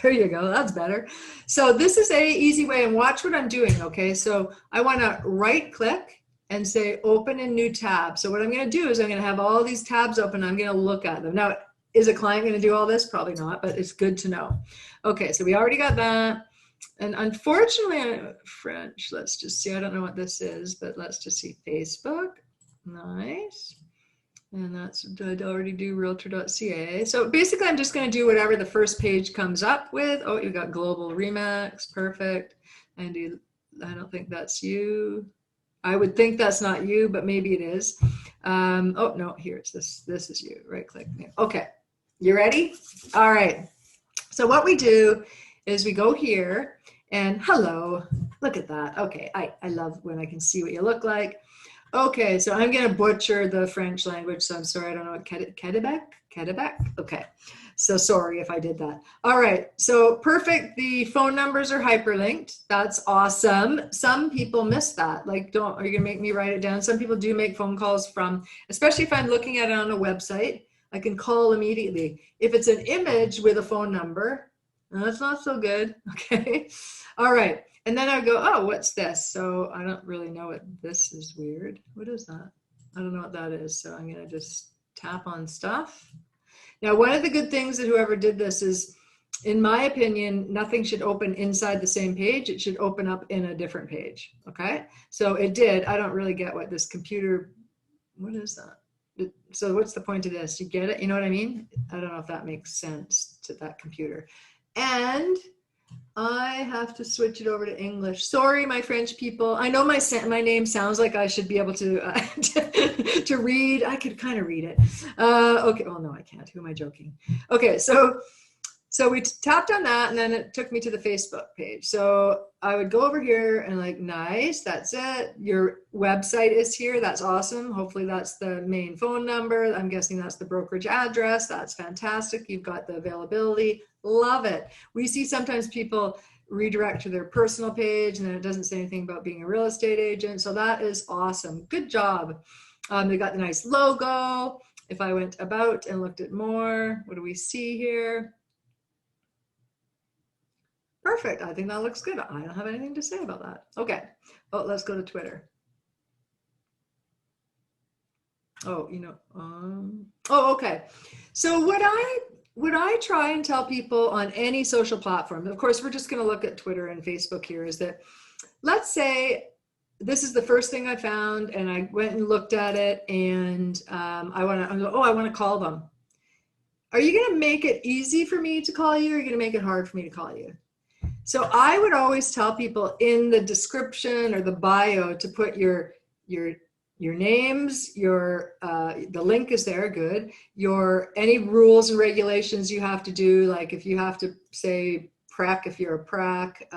There you go. That's better. So this is a easy way, and watch what I'm doing. Okay. So I want to right click and say open a new tab. So what I'm going to do is I'm going to have all these tabs open. I'm going to look at them. Now, is a client going to do all this? Probably not, but it's good to know. Okay. So we already got that. And unfortunately, French, let's just see. I don't know what this is, but let's just see Facebook. Nice. And that's, did I already do realtor.ca? So basically, I'm just going to do whatever the first page comes up with. Oh, you got Global Remax. Perfect. And I don't think that's you. I would think that's not you, but maybe it is. Oh, no, here it's this. This is you. Right click. Okay. You ready? All right. So what we do is we go here and hello. Look at that. Okay, I love when I can see what you look like. Okay, so I'm going to butcher the French language, so I'm sorry, I don't know what Quebec? Okay, so sorry if I did that. All right, so perfect. The phone numbers are hyperlinked. That's awesome. Some people miss that. Like, are you going to make me write it down? Some people do make phone calls from, especially if I'm looking at it on a website, I can call immediately. If it's an image with a phone number, that's not so good. Okay, all right. And then I go, oh, what's this? So I don't really know what this is. Weird. What is that? I don't know what that is. So I'm going to just tap on stuff. Now, one of the good things that whoever did this is, in my opinion, nothing should open inside the same page. It should open up in a different page. Okay. So it did. I don't really get what this computer, what is that? So what's the point of this? You get it? You know what I mean? I don't know if that makes sense to that computer. And I have to switch it over to English. Sorry, my French people. I know my name sounds like I should be able to to read. I could kind of read it. Okay. Well, no, I can't. Who am I joking? Okay. So we tapped on that, and then it took me to the Facebook page. So I would go over here and like, nice. That's it. Your website is here. That's awesome. Hopefully that's the main phone number. I'm guessing that's the brokerage address. That's fantastic. You've got the availability. Love it. We see sometimes people redirect to their personal page, and then it doesn't say anything about being a real estate agent. So that is awesome. Good job. They got the nice logo. If I went about and looked at more, what do we see here? Perfect. I think that looks good. I don't have anything to say about that. Okay. Oh, let's go to Twitter. Oh, oh, okay. So what I try and tell people on any social platform, of course, we're just going to look at Twitter and Facebook here, is that, let's say this is the first thing I found and I went and looked at it, and I want to call them. Are you going to make it easy for me to call you, or are you going to make it hard for me to call you? So I would always tell people in the description or the bio to put your names, the link is there, good. Any rules and regulations you have to do, like if you have to say prac, if you're a prac,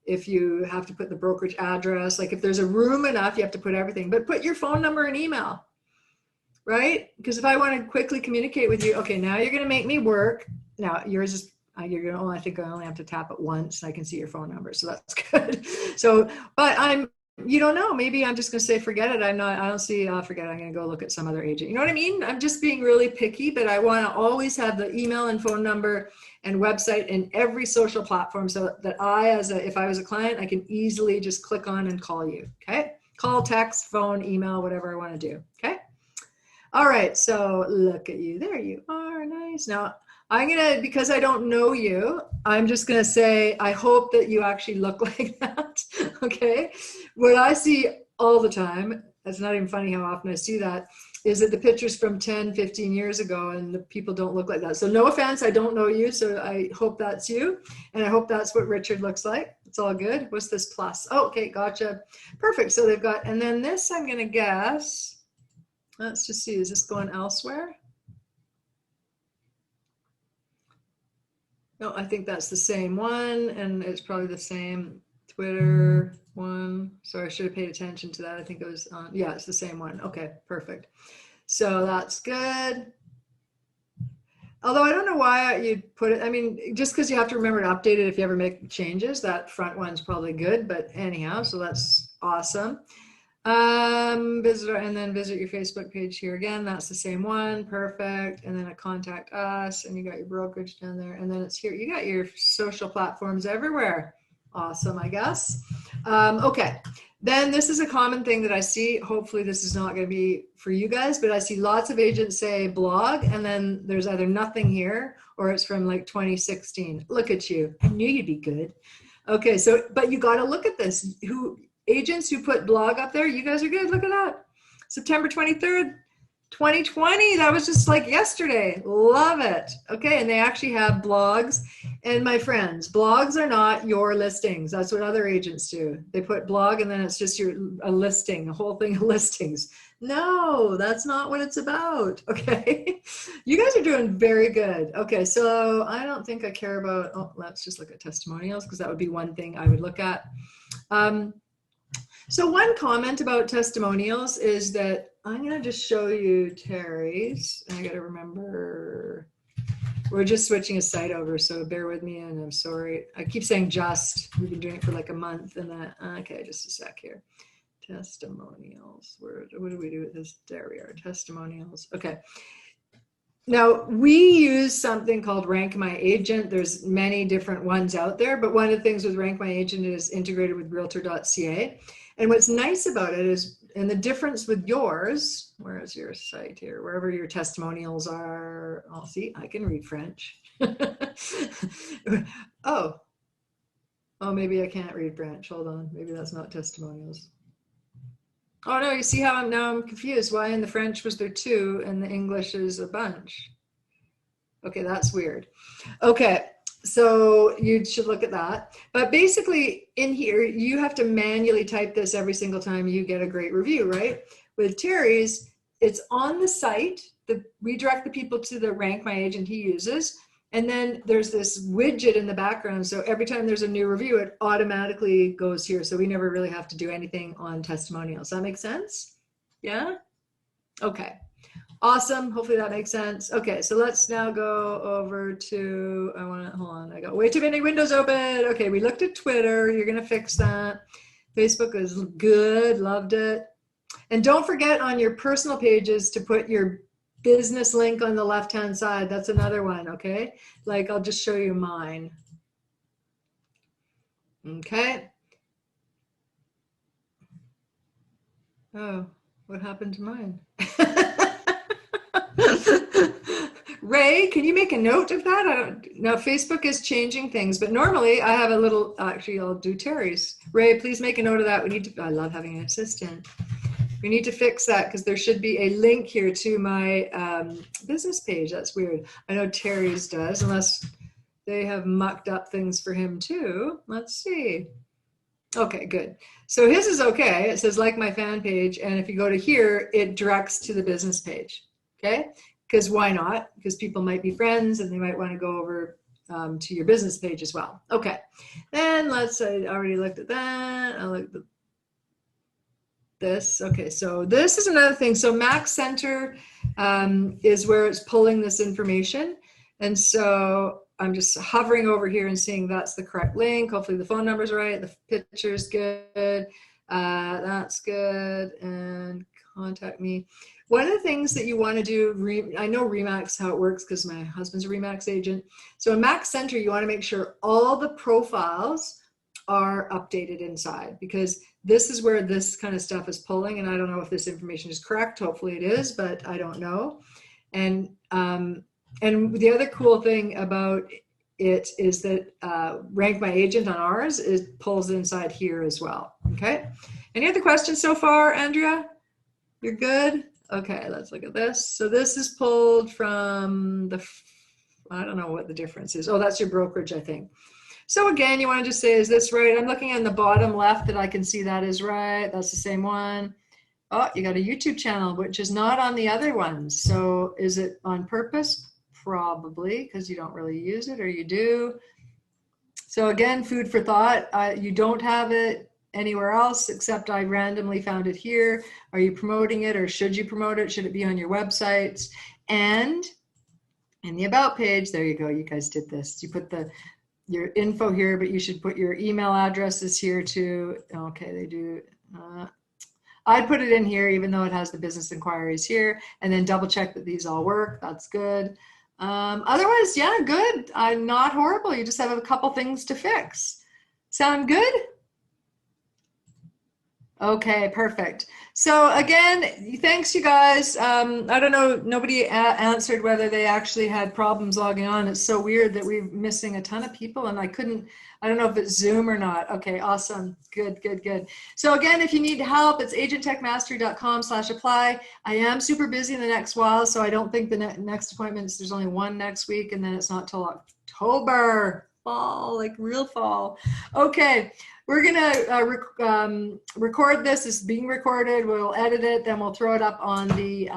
if you have to put the brokerage address, like if there's a room enough, you have to put everything, but put your phone number and email, right? Because if I want to quickly communicate with you, okay, now you're going to make me work. Now yours is, I think I only have to tap it once. I can see your phone number, so that's good. So, but you don't know. Maybe I'm just going to say, forget it. I don't see, forget it. I'm going to go look at some other agent. You know what I mean? I'm just being really picky, but I want to always have the email and phone number and website in every social platform, so that if I was a client, I can easily just click on and call you. Okay. Call, text, phone, email, whatever I want to do. Okay. All right. So look at you. There you are. Nice. Now, because I don't know you, I'm just going to say, I hope that you actually look like that. Okay. What I see all the time, it's not even funny how often I see that, is that the pictures from 10, 15 years ago, and the people don't look like that. So no offense, I don't know you. So I hope that's you. And I hope that's what Richard looks like. It's all good. What's this plus? Oh, okay. Gotcha. Perfect. So they've got, and then this, I'm going to guess, let's just see, is this going elsewhere? No, I think that's the same one, and it's probably the same Twitter one. Sorry, I should have paid attention to that. I think it was on, yeah, it's the same one. Okay, perfect. So that's good. Although I don't know why you'd put it, I mean, just because you have to remember to update it if you ever make changes, that front one's probably good, but anyhow, so that's awesome. Visit, and then visit your Facebook page here again. That's the same one. Perfect. And then a contact us, and you got your brokerage down there, and then it's here. You got your social platforms everywhere. Awesome, I guess. Okay. Then this is a common thing that I see. Hopefully this is not going to be for you guys, but I see lots of agents say blog, and then there's either nothing here or it's from like 2016. Look at you. I knew you'd be good. Okay. So, but you got to look at this. Agents who put blog up there, you guys are good. Look at that. September 23rd, 2020, that was just like yesterday. Love it. Okay, and they actually have blogs. And my friends, blogs are not your listings. That's what other agents do. They put blog and then it's just a listing, a whole thing of listings. No, that's not what it's about. Okay, you guys are doing very good. Okay, so I don't think I care about, oh, let's just look at testimonials because that would be one thing I would look at. So one comment about testimonials is that I'm going to just show you Terry's. I got to remember, we're just switching a site over, so bear with me, and I'm sorry. I keep saying just. We've been doing it for like a month, and that, okay, just a sec here. Testimonials. What do we do with this? There we are, testimonials. Okay. Now, we use something called Rank My Agent. There's many different ones out there, but one of the things with Rank My Agent is integrated with Realtor.ca. And what's nice about it is, and the difference with yours, where is your site here? Wherever your testimonials are, I'll see, I can read French. Oh, maybe I can't read French. Hold on, maybe that's not testimonials. Oh no, you see how I'm confused. Why in the French was there 2 and the English is a bunch? Okay, that's weird. Okay, so you should look at that. But basically in here, you have to manually type this every single time you get a great review, right? With Terry's, it's on the site. We direct the people to the Rank My Agent he uses. And then there's this widget in the background. So every time there's a new review, it automatically goes here. So we never really have to do anything on testimonials. Does that make sense? Yeah? Okay. Awesome. Hopefully that makes sense. Okay, so let's now go over to, hold on, I got way too many windows open. Okay, we looked at Twitter. You're going to fix that. Facebook is good. Loved it. And don't forget on your personal pages to put your business link on the left-hand side. That's another one, okay? Like, I'll just show you mine. Okay. Oh, what happened to mine? Ray, can you make a note of that? Now, Facebook is changing things, but normally I have a little, actually, I'll do Terry's. Ray, please make a note of that. I love having an assistant. We need to fix that because there should be a link here to my business page. That's weird. I know Terry's does, unless they have mucked up things for him too. Let's see. Okay, good. So his is okay. It says like my fan page. And if you go to here, it directs to the business page. Okay, because why not? Because people might be friends and they might want to go over to your business page as well. Okay, then let's say I already looked at that. I looked at this. Okay, so this is another thing. So Mac Center is where it's pulling this information. And so I'm just hovering over here and seeing that's the correct link. Hopefully the phone number's right. The picture's good. That's good. And contact me. One of the things that you want to do, I know Remax how it works because my husband's a Remax agent. So in Mac Center, you want to make sure all the profiles are updated inside, because this is where this kind of stuff is pulling. And I don't know if this information is correct. Hopefully it is, but I don't know. And the other cool thing about it is that Rank My Agent on ours pulls inside here as well. Okay. Any other questions so far, Andrea? You're good? Okay, let's look at this. So this is pulled from I don't know what the difference is. Oh, that's your brokerage, I think. So again, you want to just say, is this right? I'm looking on the bottom left that I can see that is right. That's the same one. Oh, you got a YouTube channel, which is not on the other ones. So is it on purpose? Probably, because you don't really use it, or you do. So again, food for thought. You don't have it anywhere else except I randomly found it here. Are you promoting it, or should you promote it? Should it be on your websites? And in the about page, there you go. You guys did this. You put your info here, but you should put your email addresses here too. Okay, they do. I'd put it in here, even though it has the business inquiries here, and then double check that these all work. That's good. Otherwise, yeah, good. I'm not horrible. You just have a couple things to fix. Sound good? Okay, perfect. So again, thanks you guys. I don't know, nobody answered whether they actually had problems logging on. It's so weird that we're missing a ton of people and I don't know if it's Zoom or not. Okay, awesome. Good, good, good. So again, if you need help, it's agenttechmastery.com/apply. I am super busy in the next while, so I don't think the next appointments, there's only one next week and then it's not till October. Fall, like real fall. Okay. We're gonna record this. It's being recorded. We'll edit it, then we'll throw it up on the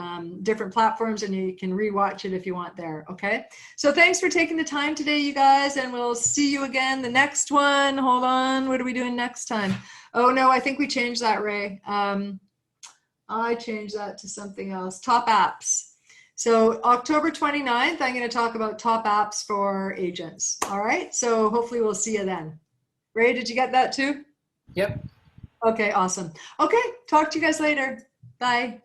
different platforms, and you can rewatch it if you want there. Okay. So thanks for taking the time today, you guys, and we'll see you again the next one. Hold on. What are we doing next time? Oh no, I think we changed that, Ray. I changed that to something else. Top apps. So October 29th, I'm going to talk about top apps for agents. All right. So hopefully we'll see you then. Ray, did you get that too? Yep. Okay, awesome. Okay, talk to you guys later. Bye.